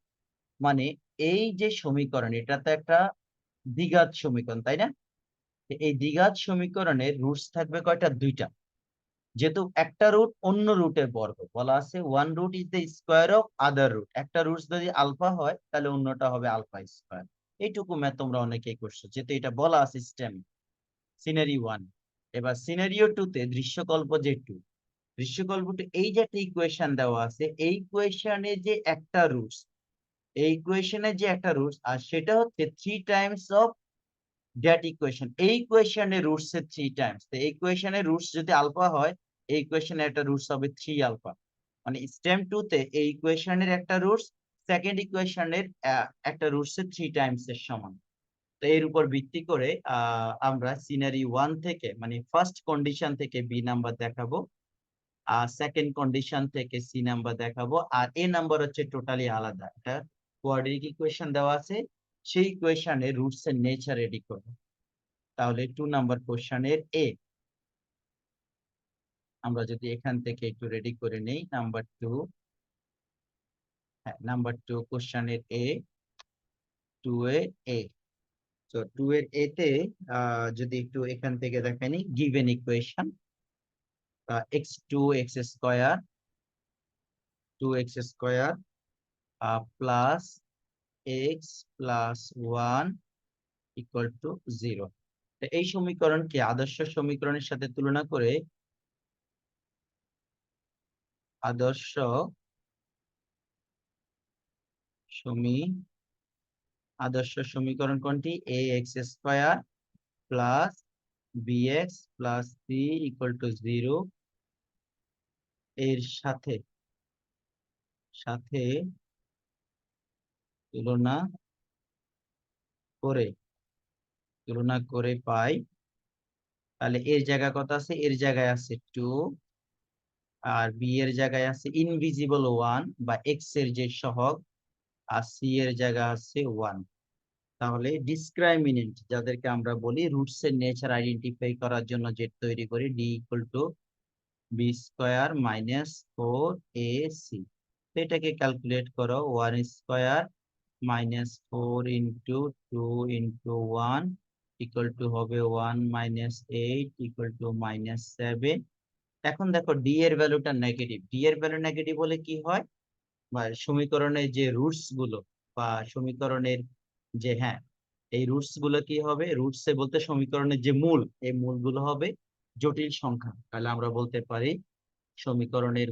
মানে এই যে সমীকরণ, এটা তো একটা দ্বিঘাত সমীকরণ, তাই না? এই দ্বিঘাত সমীকরণের রুটস থাকবে কয়টা? দুইটা। যেহেতু একটা রুট অন্য রুটের বর্গ, বলা আছে one root is the square of other root. একটা রুট যদি আলফা হয় তাহলে অন্যটা হবে আলফা স্কোয়ার। এইটুকু ম্যাথ তোমরা অনেকেই করছো, যেহেতু এটা বলা আছে স্টেম সিনারি 1। এবার সিনারিও 2 তে দৃশ্যকল্প যে 2, দৃশ্যকল্প 2 এই যে একটা ইকুয়েশন দেওয়া আছে, এই ইকুয়েশনে যে একটা রুটস, এই ইকুয়েশনে যে একটা রুটস, আর সেটা হচ্ছে 3 টাইমস অফ দ্যাট ইকুয়েশন। এই ইকুয়েশনের রুটস এর 3 টাইমস। তো এই ইকুয়েশনের রুটস যদি আলফা হয়, এই ইকুয়েশনের একটা রুটস হবে 3 আলফা। মানে স্টেম 2 তে এই ইকুয়েশনের একটা রুটস সেকেন্ড ইকুয়েশনের একটা রুটস এর 3 টাইমস এর সমান। তো এর উপর ভিত্তি করে আমরা সিনারি 1 থেকে, মানে ফার্স্ট কন্ডিশন থেকে বি নাম্বার দেখাবো, আর সেকেন্ড কন্ডিশন থেকে সি নাম্বার দেখাবো, আর এ নাম্বার হচ্ছে টোটালি আলাদা। এটা কোয়াড্রেটিক ইকুয়েশন দেওয়া আছে, সেই ইকুয়েশনের রুটস এর নেচার রেডি করবো। তাহলে 2 নাম্বার কোশ্চেনের এ আমরা যদি এখান থেকে একটু রেডি করে নেই, নাম্বার 2, হ্যাঁ নাম্বার 2 কোশ্চেনের এ, 2 এ এ। তো 2 এর এ তে যদি একটু এখান থেকে দেখানি, given equation x2 x square 2x square plus x plus 1 equal to 0। এই সমীকরণকে আদর্শ সমীকরণের সাথে তুলনা করে আদর্শ আদর্শ সমীকরণ কোনটি? A x square plus b x plus C equal to 0 এর সাথে সাথে তুলনা করে পাই। তাহলে এর জায়গায় কত আছে? এর জায়গায় আছে 2, আর বি এর জায়গায় আছে ইনভিজিবল 1 বা এক্স এর যে সহগ, আর সি এর জায়গায় আছে 1। তাহলে ডিসক্রাইমিনেন্ট যাদেরকে আমরা বলি রুটস এর নেচার আইডেন্টিফাই করার জন্য যে তৈরি করি, D equal to B square minus 4ac। এটাকে ক্যালকুলেট করো, 1 square minus 4 into 2 into 1 equal to হবে 1 মাইনাস 8 ইকুয়াল টু মাইনাস 7। এখন দেখো ডি এর ভ্যালুটা নেগেটিভ। ডি এর ভ্যালু নেগেটিভ হলে কি হয়? বা সমীকরণের যে রুটস গুলো বা সমীকরণের যে, হ্যাঁ এই রুটস গুলো কি হবে? রুটস এ বলতে সমীকরণের যে মূল, এই মূলগুলো হবে জটিল সংখ্যা। তাহলে আমরা বলতে পারি সমীকরণের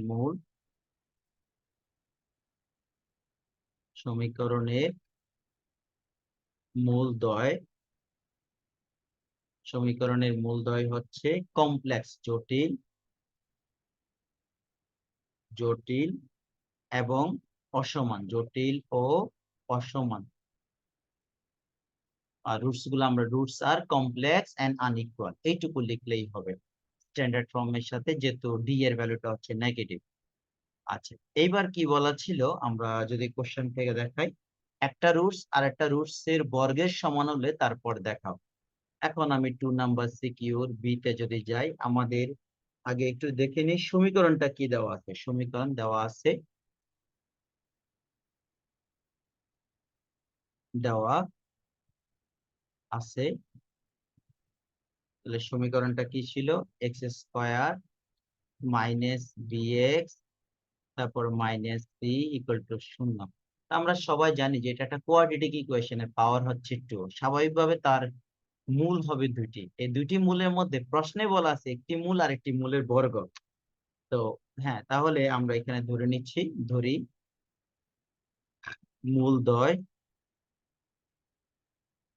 সমীকরণের মূলদ্বয় হচ্ছে কমপ্লেক্স, জটিল এবং অসমান, জটিল ও অসমান। আর রুটস গুলো আমরা roots are complex and unequal এইটুকু লিখলেই হবে স্ট্যান্ডার্ড ফর্মের সাথে, যেহেতু ডি এর ভ্যালুটা হচ্ছে নেগেটিভ। আচ্ছা, এইবার কি বলা ছিল, আমরা যদি কোশ্চেন থেকে দেখাই, একটা রুটস আর একটা রুটস এর বর্গের সমান হলে তারপর দেখাও। এখন আমি 2 নাম্বার সিকিউর বি তে যদি যাই, আমাদের আগে একটু দেখে নিই সমীকরণটা কি দেওয়া আছে। সমীকরণ দেওয়া আছে, দেওয়া আছে তাহলে সমীকরণটা কি ছিল, X square minus B X তারপর মাইনাস সি ইকুয়াল টু 0। আমরা সবাই জানি যে এটা একটা কোয়াড্রেটিক ইকুয়েশনের পাওয়ার হচ্ছে 2, স্বাভাবিকভাবে তার মূল হবে দুইটি। এই দুইটি মূলের মধ্যে প্রশ্নে বলা আছে একটি মূল আর একটি মূলের বর্গ। তো হ্যাঁ, তাহলে আমরা এখানে ধরে নিচ্ছি, ধরি মূলদ্বয়,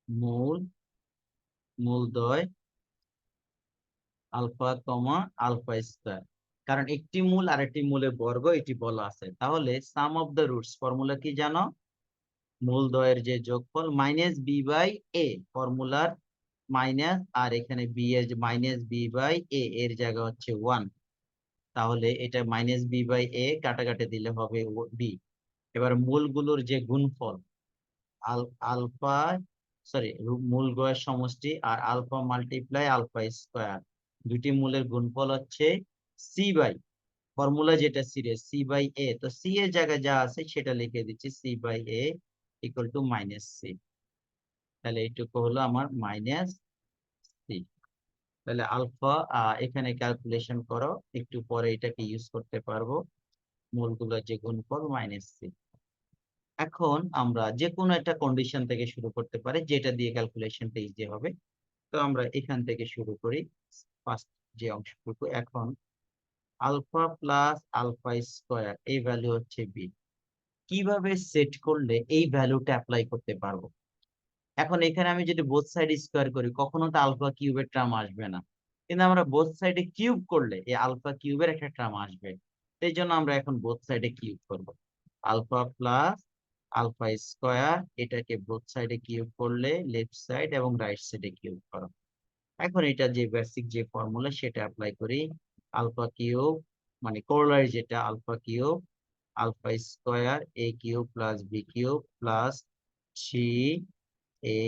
মূল মূলদ্বয় আলফা কমা আলফা স্কয়ার, কারণ একটি মূল আর একটি মূলের বর্গ এটি বলা আছে। তাহলে sum of the roots formula কি জানো, মূলদ্বয়ের যে যোগফল মাইনাস বি বাই এ, ফর্মুলার মাইনাস, আর এখানে বি এর মাইনাস বি বাই এ এর জায়গা হচ্ছে 1। তাহলে এটা মাইনাস বি বাই এ কাটাকাটি দিলে হবে বি। এবার মূলগুলোর যে গুণফল আলফা, সরি, মূলদ্বয়ের সমষ্টি আর আলফা মাল্টিপ্লাই আলফা স্কয়ার, দুটি মূলের গুণফল হচ্ছে সি বাই, ফর্মুলা যেটা সিরিজ সি বাই এ, তো সি এর জায়গায় যা আছে সেটা লিখে দিচ্ছি, C by A equal to minus C. তাহলে এইটুকু হলো আমার মাইনাস সি। তাহলে আলফা, এখানে ক্যালকুলেশন করো, একটু পরে এটাকে ইউজ করতে পারবো, মূলগুলোর যে গুণফল মাইনাস সি। এখন আমরা যে কোনো একটা কন্ডিশন থেকে শুরু করতে পারি যেটা দিয়ে ক্যালকুলেশনটা ইজি হবে। তো আমরা এখান থেকে শুরু করি, ফার্স্ট যে অংশটুকু। এখন আলফা প্লাস আলফা স্কয়ার এই ভ্যালু হচ্ছে বি, কিভাবে সেট করলে এই ভ্যালুটা অ্যাপ্লাই করতে পারবো। এখন এখানে আমি যদি বোথ সাইড স্কয়ার করি কখনো তো আলফা কিউবের টার্ম আসবে না, কিন্তু আমরা বোথ সাইডে কিউব করলে এই আলফা কিউবের একটা টার্ম আসবে। সেই জন্য আমরা এখন বোথ সাইডে কিউব করব, আলফা প্লাস আলফা স্কয়ার, এটাকে বোথ সাইডে কিউব করলে লেফট সাইড এবং রাইট সাইডে কিউব করো। এখন এটা যে বেসিক যে ফর্মুলা সেটা অ্যাপ্লাই করি, আলফা কিউব মানে করোলারি যেটা alpha cube alpha square a cube plus b cube plus 3 a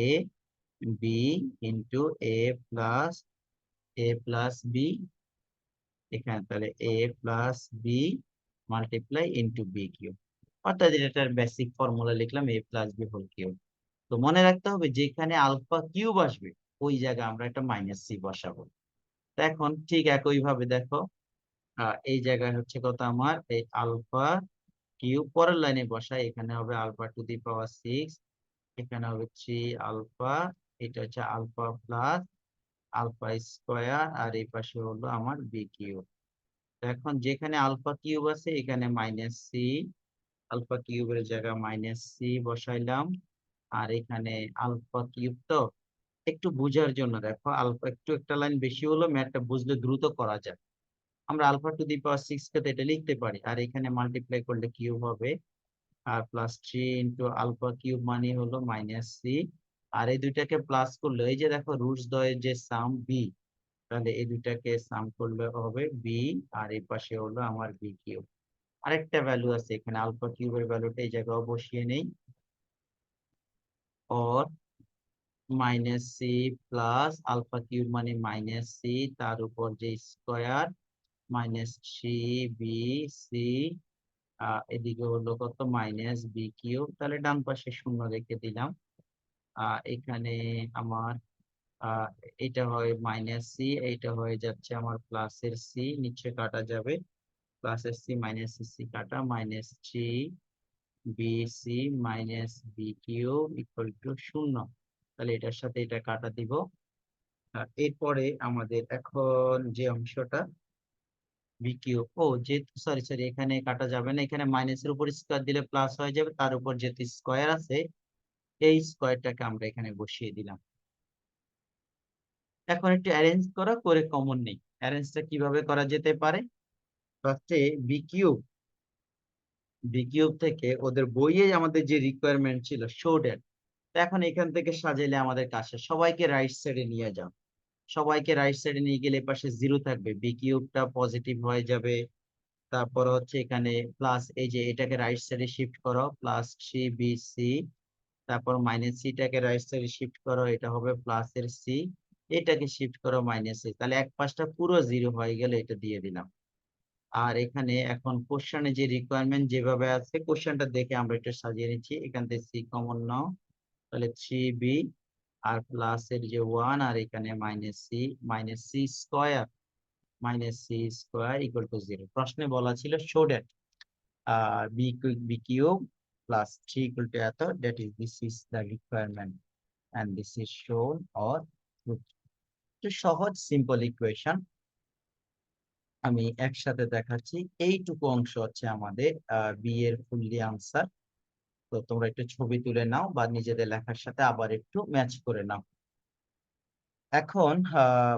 b into a plus b, এখানে তাহলে a plus b multiply into b cube, অর্থাৎ এটার বেসিক ফর্মুলা লিখলাম a plus b whole cube. তো মনে রাখতে হবে যেখানে আলফা কিউব আসবে ওই জায়গায় আমরা একটা মাইনাস সি বসাবো। তো এখন ঠিক একই ভাবে দেখো, এই জায়গায় হচ্ছে কত আমার এই আলফা কিউব, পরের লাইনে বসাই, এখানে হবে আলফা টু দি পাওয়ার 6, এখানে হবে 3 আলফা, এটা হচ্ছে আলফা প্লাস আলফা স্কয়ার, আর এই পাশে হলো আমার বি কিউব। এখন যেখানে আলফা কিউব আছে এখানে মাইনাস সি, আলফা কিউবের জায়গায় মাইনাস সি বসাইলাম। আর এখানে আলফা কিউব, তো একটু বুঝার জন্য দেখো, আলফা একটু একটা লাইন বেশি হলো, ম্যাথটা বুঝলে দ্রুত করা যায়। আমরা আলফা টু দি পাওয়ার 6 কে তো এটা লিখতে পারি, আর এখানে মাল্টিপ্লাই করলে কিউব হবে, আর প্লাস 3 ইন্টু আলফা কিউব মানে হলো মাইনাস সি। আর এই দুইটাকে প্লাস করলে এই যে দেখো রুটস দ্বয়ের যে সাম বি, তাহলে এই দুইটাকে সাম করলে হবে বি, আর এই পাশে হলো আমার বি কিউব। আরেকটা ভ্যালু আছে এখানে আলফা কিউবের ভ্যালুটা এই জায়গায় বসিয়ে নেই, और minus C plus alpha cube মানে মাইনাস সি, তার উপর যে স্কয়ার মাইনাস 3 বি সি, এদিকে হলো কত মাইনাস বি কিউব, তাহলে ডান পাশে শূন্য রেখে দিলাম। এখানে আমার আহ এটা হয় মাইনাস সি, এইটা হয়ে যাচ্ছে আমার প্লাসের সি, নিচে কাটা যাবে, প্লাসের সি মাইনাস সি কাটা, minus 3 B C minus B cube equal to 0। তাহলে এটার সাথে এটা কাটা দিব। এরপরে আমাদের এখন যে অংশটা বি কিউব, ও যে সরি সরি এখানে কাটা যাবে না, এখানে মাইনাসের উপর স্কয়ার দিলে প্লাস হয়ে যাবে, তার উপর যেহেতু স্কয়ার আছে এই স্কয়ারটাকে আমরা এখানে বসিয়ে দিলাম। এখন একটু অ্যারেঞ্জ করা করে কমন নেই, অ্যারেঞ্জটা কিভাবে করা যেতে পারে, ফার্স্টে বি কিউব বি কিউব থেকে ওদের বইয়ে আমাদের যে রিকোয়ারমেন্ট ছিল শো ড্যাট, এখন এখান থেকে সাজাইলে আমাদের কাছে সবাইকে রাইট সাইডে নিয়ে যাও। সবাইকে রাইট সাইডে নিয়ে গেলে পাশে জিরো থাকবে, বি কিউবটা পজিটিভ হয়ে যাবে। তারপর হচ্ছে এখানে প্লাস, এই যে এটাকে রাইট সাইডে শিফট করো, প্লাস সি বি সি। তারপর মাইনাস সিটাকে রাইট সাইডে শিফট করো, এটা হবে প্লাস এর সি। এটাকে শিফট করো মাইনাস সি, তাহলে এক পাশটা পুরো জিরো হয়ে গেলে এটা দিয়ে দিলাম। আর এখানে এখন কোশ্চেনে যে রিকোয়ারমেন্ট যেভাবে আছে, কোশ্চেনটা দেখে আমরা এটা সাজিয়ে নিচ্ছি। এখান থেকে সি কমন নাও, তাহলে 3b আর প্লাস এর যে 1 আর এখানে minus c square, equal to 0। প্রশ্নে বলা ছিল show that b cube plus 3 equal to এত, that is this is the requirement and this is shown or truth. তো সহজ সিম্পল ইকুয়েশন আমি একসাথে দেখাচ্ছি। এইটুকু অংশ হচ্ছে আমাদের বি এর ফুললি আনসার। তো তোমরা একটু ছবি তুলে নাও বা নিজেদের লেখার সাথে আবার একটু ম্যাচ করে নাও। এখন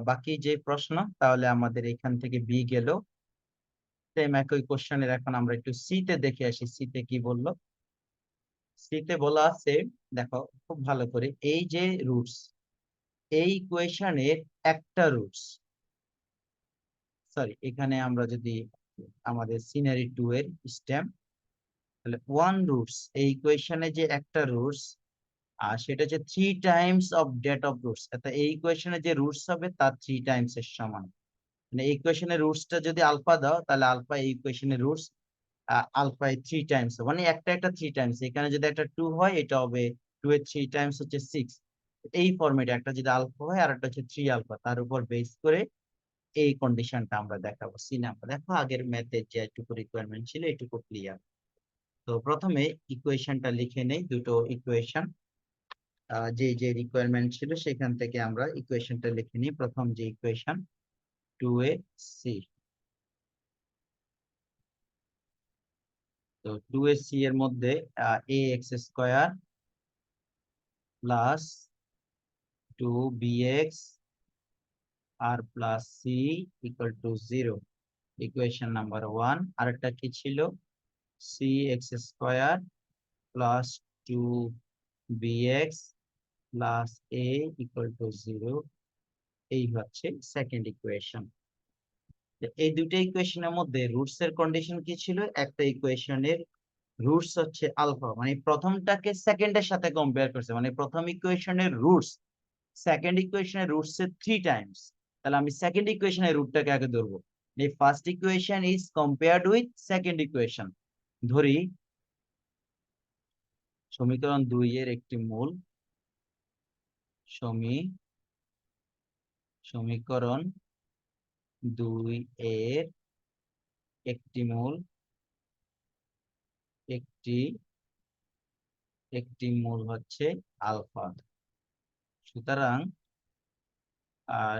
বাকি যে প্রশ্ন, তাহলে আমাদের এখান থেকে বি গেল, সেম একই কোশ্চেনের এখন আমরা একটু সি তে দেখে আসি। সি তে কি বললো? সি তে বলা আছে, দেখো খুব ভালো করে, এই যে রুটস, এই ইকুয়েশনের একটা রুটস, সরি এখানে আমরা যদি আমাদের সিনারি 2 এর স্টেম, তাহলে ওয়ান রুটস, এই ইকুয়েশনে যে একটা রুটস, আর সেটা হচ্ছে 3 times of that of roots, অর্থাৎ এই ইকুয়েশনে যে রুটস হবে তার 3 টাইমস এর সমান। মানে এই ইকুয়েশনের রুটসটা যদি আলফা দাও, তাহলে আলফা এই ইকুয়েশনের রুটস আলফা 3 টাইমস, মানে একটা একটা 3 টাইমস। এখানে যদি একটা 2 হয়, এটা হবে 2 এর 3 টাইমস হচ্ছে 6। এই ফরম্যাটে একটা যদি আলফা হয় আর একটা হচ্ছে 3 আলফা, তার উপর বেস করে এই কন্ডিশনটা আমরা দেখাবো। সি নাম্বার দেখো, আগের ম্যাথের যে একটু রিকোয়ারমেন্ট ছিল এটুকু ক্লিয়ার। তো প্রথমে ইকুয়েশনটা লিখে নেই, দুটো ইকুয়েশন যে যে রিকোয়ারমেন্ট ছিল সেখান থেকে আমরা ইকুয়েশনটা লিখে নিই। প্রথম যে ইকুয়েশন 2ac, তো 2ac এর মধ্যে ax² প্লাস 2bx আর plus c equal to 0, equation number 1। আরেকটা কি ছিল? cx² plus 2bx plus a equal to 0, এই হচ্ছে সেকেন্ড ইকুয়েশন। এই দুটো ইকুয়েশনের মধ্যে রুটস এর কন্ডিশন কি ছিল? একটা ইকুয়েশনের রুটস হচ্ছে আলফা, মানে প্রথমটাকে সেকেন্ডের সাথে কম্পেয়ার করছে, মানে প্রথম ইকুয়েশনের রুটস সেকেন্ড ইকুয়েশনের রুটস এর 3 টাইমস। তাহলে আমি সেকেন্ড ইকুয়েশনের রুটটাকে আগে ধরবো। এই first equation is compared with second equation. ধরি সমীকরণ 2 এর একটি মূল, সমীকরণ 2 এর একটি মূল, একটি মূল হচ্ছে আলফা। সুতরাং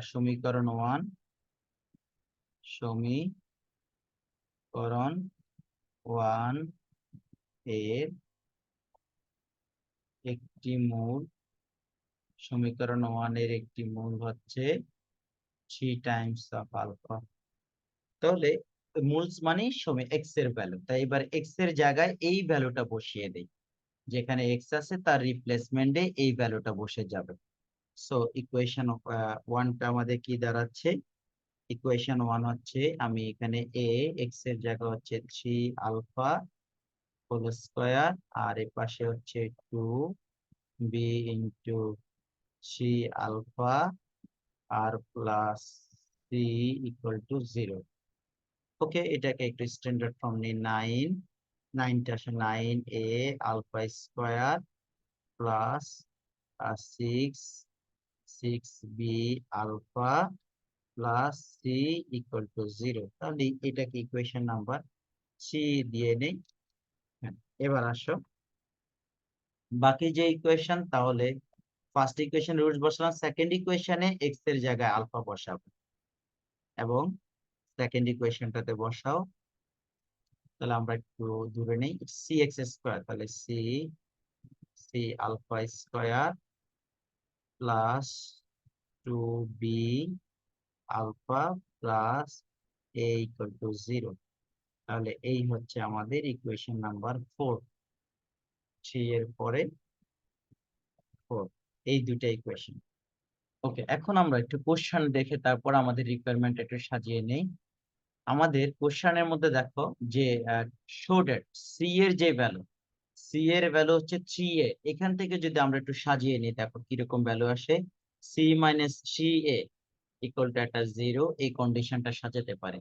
সমীকরণ 1 এর একটি মূল, সমীকরণ 1 এর একটি মূল হচ্ছে 3 টাইমস অফ আলফা। তাহলে মূলস মানে এক্স এর ভ্যালু, তাই এবার এক্স এর জায়গায় এই ভ্যালুটা বসিয়ে দেই। যেখানে এক্স আছে তার রিপ্লেসমেন্টে এই ভ্যালুটা বসে যাবে। সো ইকুয়েশন 1টা আমাদের কি দাঁড়াচ্ছে? ইকুয়েশন 1 হচ্ছে, আমি এখানে এক্স এর জায়গা হচ্ছে 3 আলফা হোল স্কয়ার, আর এর পাশে হচ্ছে 2b ইন্টু 3 আলফা আর plus C equal to 0। Okay, এটাকে একটু স্ট্যান্ডার্ড ফর্ম নিই। 9টা আসে 9a alpha square plus 6b alpha plus C equal to 0। তাহলে এটাকে ইকুয়েশন নাম্বার 3 দিয়ে নেই। হ্যাঁ, এবার আসো বাকি যে ইকুয়েশন, তাহলে ফার্স্ট ইকুয়েশন রুটস বসালাম, সেকেন্ড ইকুয়েশনে এক্স এর জায়গায় আলফা বসাবো এবং সেকেন্ড ইকুয়েশনটাতে বসাও। তাহলে আমরা একটু দূরে নেই, cx², তাহলে C alpha square plus 2b alpha plus a equal to 0। তাহলে এই হচ্ছে আমাদের ইকুয়েশন নাম্বার 4, 3 এর পরে 4, এই দুটো ইকুয়েশন। ওকে, এখন আমরা একটু কোশ্চেন দেখে তারপর আমাদের রিকোয়ারমেন্ট একটু সাজিয়ে নেই। আমাদের কোশ্চেনের মধ্যে দেখো যে শো ডেট সি এর যে ভ্যালু, সি এর ভ্যালু হচ্ছে 3a। এখান থেকে যদি আমরা একটু সাজিয়ে নিই দেখো কিরকম ভ্যালু আসে। C minus 3a equal to একটা 0, এই কন্ডিশনটা সাজাতে পারে।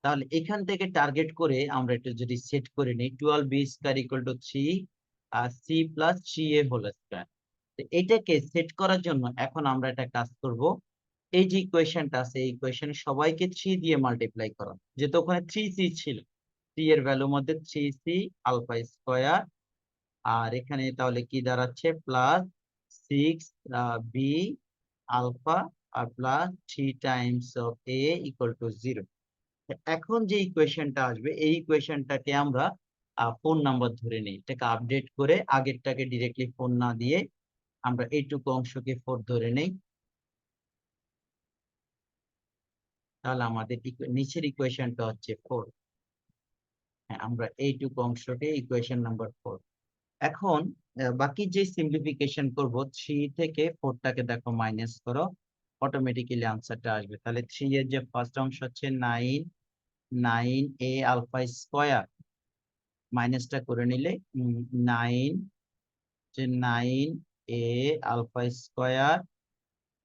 তাহলে এখান থেকে টার্গেট করে আমরা একটু যদি সেট করে নিই 12b স্কয়ার ইকুয়াল টু 3 আর C plus 3a whole square. এটাকে সেট করার জন্য এখন আমরা একটা কাজ করব। এই যে ইকুয়েশনটা আছে এই ইকুয়েশনে সবাইকে 3 দিয়ে মাল্টিপ্লাই করো, যেহেতু ওখানে 3c ছিল। 3 এর ভ্যালুর মধ্যে 3c আলফা স্কয়ার, আর এখানে তাহলে কি দাঁড়াচ্ছে প্লাস 6b আলফা আর plus 3 times of a equal to 0। এখন যে ইকুয়েশনটা আসবে এই ইকুয়েশনটাকে আমরা ফোন নাম্বার ধরে নিই, এটাকে আপডেট করে আগেরটাকে ডিরেক্টলি ফোন না দিয়ে আমরা এইটুকু অংশকে 4 ধরে নেই। তাহলে আমাদের নিচের ইকুয়েশনটা হচ্ছে 4। হ্যাঁ, আমরা এইটুকু অংশকে ইকুয়েশন নাম্বার 4। এখন বাকি যে সিম্পলিফিকেশন করব 3 থেকে 4টাকে দেখো মাইনাস করো, অটোমেটিক্যালি আনসারটা আসবে। তাহলে 3 এর যে ফার্স্ট অংশ হচ্ছে 9a আলফা স্কয়ার, মাইনাসটা করে নিলে 9a alpha square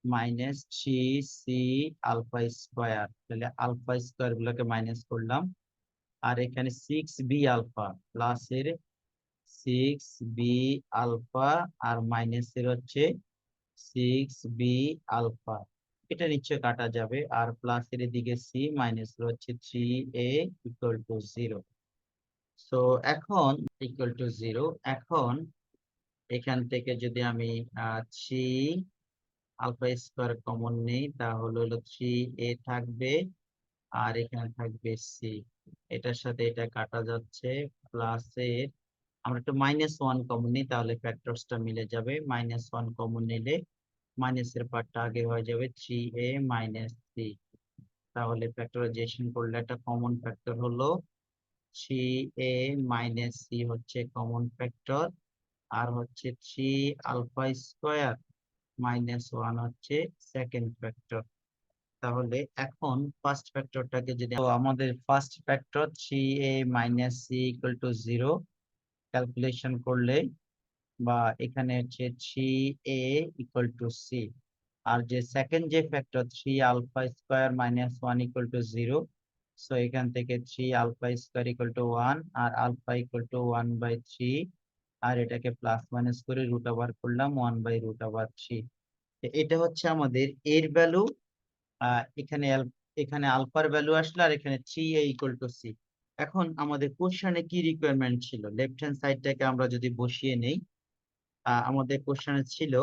minus 3c alpha square. তাহলে আলফা স্কয়ার গুলোকে মাইনাস করলাম, আর এখানে 6b আলফা প্লাসের 6b আলফা আর মাইনাসের হচ্ছে 6b আলফা, এটা নিশ্চয় কাটা যাবে। আর প্লাসের দিকে c মাইনাস হচ্ছে 3a ইকুয়াল টু 0। সো এখন ইকুয়াল টু 0। এখন এখান থেকে যদি আমি 3 আলফা স্কয়ার কমন নেই তাহলে হলো 3a থাকবে, আর এখানে থাকবে c, এটার সাথে এটা কাটা যাচ্ছে। প্লাসের আমরা একটু -1 কমন নিই তাহলে ফ্যাক্টরসটা মিলে যাবে। -1 কমন নিলে মাইনাসের পার্টটা আগে হয়ে যাবে 3a মাইনাস c। তাহলে ফ্যাক্টরাইজেশন করলে একটা কমন ফ্যাক্টর হলো 3a মাইনাস c হচ্ছে কমন ফ্যাক্টর, আর হচ্ছে 3 আলফা স্কয়ার -1 হচ্ছে সেকেন্ড ফ্যাক্টর। তাহলে এখন ফার্স্ট ফ্যাক্টরটাকে যদি আমাদের first factor 3a minus c equal to 0 calculation করলে, বা এখানে হচ্ছে 3a ইকুয়াল টু c, আর যে সেকেন্ড যে factor 3 alpha square -1 equal to 0। So এখান থেকে 3 আলফা স্কয়ার ইকুয়াল টু 1 আর আলফা ইকুয়াল টু 1/3, আর এটাকে প্লাস মাইনাস করে রুট ওভার করলাম 1/√3। এটা হচ্ছে আমাদের এর ভ্যালু। এখানে এখানে আলফার ভ্যালু আসলো, আর এখানে 3a ইকুয়াল টু c। এখন আমাদের কোশ্চেনে কি রিকোয়ারমেন্ট ছিল, লেফট হ্যান্ড সাইডটাকে আমরা যদি বসিয়ে নেই, আমাদের কোশ্চেনে ছিল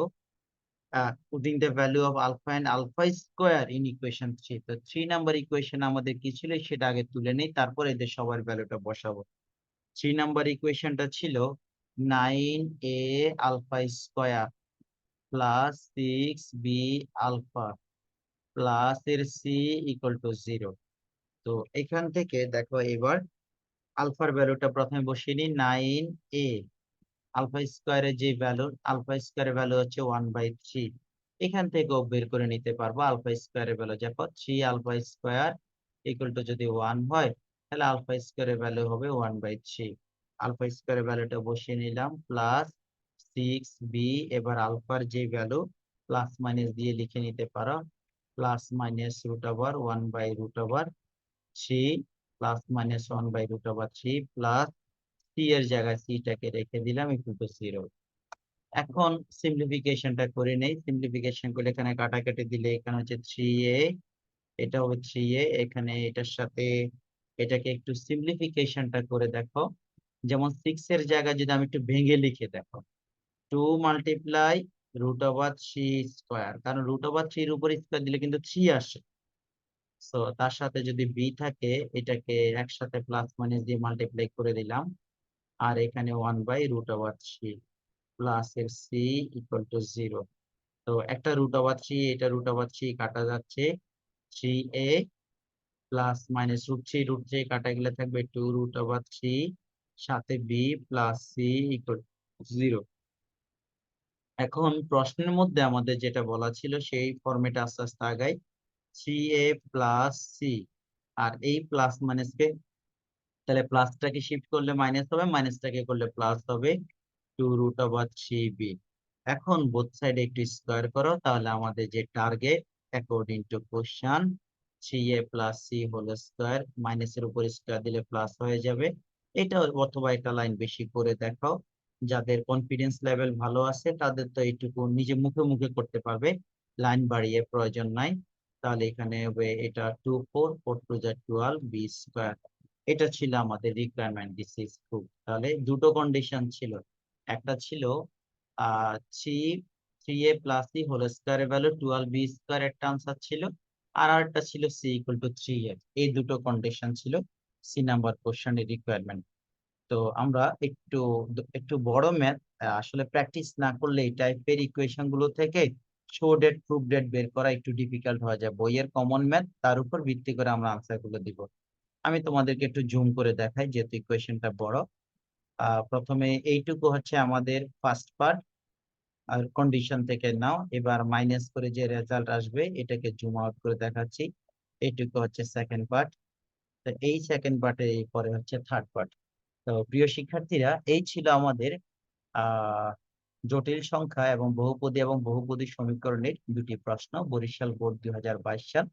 putting the value of alpha and alpha square in equation 3। তো 3 নাম্বার ইকুয়েশন আমাদের কি ছিল সেটা আগে তুলে নেই, তারপর এদের সবার ভ্যালুটা বসাবো। 3 নাম্বার ইকুয়েশনটা ছিল 9a alpha square plus 6b alpha plus এর c ইকুয়াল টু 0। তো এখান থেকে দেখো এবার আলফার ভ্যালুটা প্রথমে বসিয়ে নিই। 9a আলফা স্কয়ারের যে ভ্যালু, আলফা স্কয়ারের ভ্যালু হচ্ছে 1/3। এখান থেকেও বের করে নিতে পারবো আলফা স্কয়ারের ভ্যালু, দেখো 3 আলফা স্কয়ার ইকুয়াল টু যদি 1 হয় তাহলে আলফা স্কয়ারের ভ্যালু হবে 1/3। আলফা স্কয়ারের ভ্যালুটা বসিয়ে নিলাম প্লাস 6b, এবার আলফার যে ভ্যালু প্লাস মাইনাস দিয়ে লিখে নিতে পারো, plus minus √1/√3 plus minus 1/√3 plus c এর জায়গায় c টাকে রেখে দিলাম ইকুয়াল টু 0। এখন সিম্পলিফিকেশনটা করে নেই। সিম্পলিফিকেশন করলে এখানে কাটাকাটি দিলে এখানে হচ্ছে 3a, এটা হবে 3a, এখানে এটার সাথে এটাকে একটু সিম্পলিফিকেশনটা করে দেখো। যেমন 6 এর জায়গায় যদি আমি একটু ভেঙে লিখে দেখো 2 মাল্টিপ্লাই √3 স্কয়ার, কারণ √3 এর উপর স্কয়ার দিলে কিন্তু 3 আসে। সো তার সাথে যদি b থাকে এটাকে একসাথে প্লাস মাইনাস দিয়ে মাল্টিপ্লাই করে দিলাম, আর এখানে 1/√3 প্লাস এর c ইকুয়াল টু 0। তো একটা √3, এটা √3 কাটা যাচ্ছে, 3a প্লাস মাইনাস √3 কাটা গেলে থাকবে 2√3 সাথে বি প্লাস সি ইকুয়াল 0। এখন প্রশ্নের মধ্যে আমাদের যেটা বলা ছিল সেই ফরম্যাটে আস্তে আস্তে আগাই। 3a প্লাস সি, আর এই প্লাস মাইনাসকে, তাহলে প্লাসটাকে শিফট করলে মাইনাস হবে, মাইনাসটাকে করলে প্লাস হবে 2√3b। এখন বোথ সাইডে একটু স্কোয়ার করো, তাহলে আমাদের যে target according to question 3a plus C whole square, মাইনাসের উপর স্কোয়ার দিলে প্লাস হয়ে যাবে। এটা অথবা একটা লাইন বেশি করে দেখাও, যাদের কনফিডেন্স লেভেল ভালো আছে তাদের তো এইটুকু নিজে মুখে মুখে করতে পারবে, লাইন বাড়িয়ে প্রয়োজন নাই। তাহলে এখানে হবে এটা 2 4 4 2 12 বি স্কোয়ার। এটা ছিল আমাদের রিকোয়ারমেন্ট, দিস ইজ ট্রু। তাহলে দুটো কন্ডিশন ছিল, একটা ছিল three three a plus C whole square value 12b square, একটা আনসার ছিল। আর আরেকটা ছিল সি ইকুয়াল টু 3a। এই দুটো কন্ডিশন ছিল সি নাম্বার কোশ্চেনের রিকোয়ারমেন্ট। তো আমরা একটু একটু বড় ম্যাথ আসলে প্র্যাকটিস না করলে এই টাইপের ইকুয়েশন গুলো থেকে শো ডেট প্রুফ ডেট বের করা একটু ডিফিকাল্ট হয়ে যায়। বইয়ের কমন ম্যাথ, তার উপর ভিত্তি করে আমরা আনসার গুলো দিব। আমি তোমাদেরকে একটু জুম করে দেখাই যেহেতু ইকুয়েশনটা বড়। প্রথমে এইটুকু হচ্ছে আমাদের ফার্স্ট পার্ট, আর কন্ডিশন থেকে নাও। এবার মাইনাস করে যে রেজাল্ট আসবে এটাকে জুম আউট করে দেখাচ্ছি। এইটুকু হচ্ছে সেকেন্ড পার্ট। তো এই সেকেন্ড পার্টে পরে হচ্ছে থার্ড পার্ট। তো প্রিয় শিক্ষার্থীরা, এই ছিল আমাদের আহ জটিল সংখ্যা এবং বহুপদী সমীকরণের দুটি প্রশ্ন, বরিশাল বোর্ড 2022 সাল।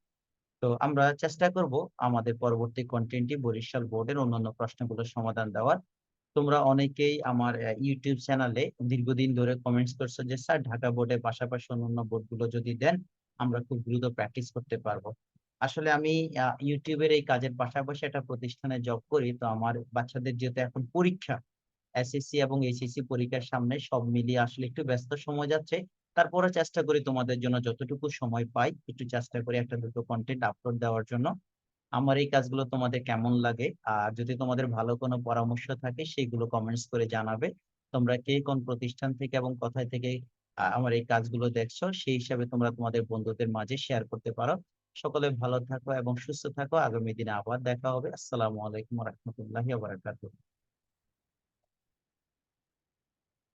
তো আমরা চেষ্টা করব আমাদের পরবর্তী কন্টেন্টটি বরিশাল বোর্ডের অন্যান্য প্রশ্নগুলোর সমাধান দেওয়ার। তোমরা অনেকেই আমার ইউটিউব চ্যানেলে দীর্ঘদিন ধরে কমেন্টস করছো যে স্যার ঢাকা বোর্ডের পাশাপাশি অন্যান্য বোর্ডগুলো যদি দেন আমরা খুব দ্রুত প্র্যাকটিস করতে পারবো। আসলে আমি ইউটিউবের এই কাজের পাশাপাশি একটা প্রতিষ্ঠানে জব করি, তো আমার বাচ্চাদের যেহেতু এখন পরীক্ষা, এসএসসি এবং এইচএসসি পরীক্ষার সামনে, সব মিলিয়ে আসলে একটু ব্যস্ত সময় যাচ্ছে। তারপরে চেষ্টা করি তোমাদের জন্য যতটুকু সময় পাই একটু চেষ্টা করি একটা দুটো কন্টেন্ট আপলোড দেওয়ার জন্য। আমার এই কাজগুলো তোমাদের কেমন লাগে, আর যদি তোমাদের ভালো কোনো পরামর্শ থাকে সেগুলো কমেন্টস করে জানাবে। তোমরা কে কোন প্রতিষ্ঠান থেকে এবং কোথায় থেকে আমার এই কাজগুলো দেখছো সেই হিসাবে তোমরা তোমাদের বন্ধুদের মাঝে শেয়ার করতে পারো। সকলে ভালো থাকো এবং সুস্থ থাকো। আগামী দিনে আবার দেখা হবে। আসসালামু আলাইকুম ওয়া রাহমাতুল্লাহি ওয়া বারাকাতুহু।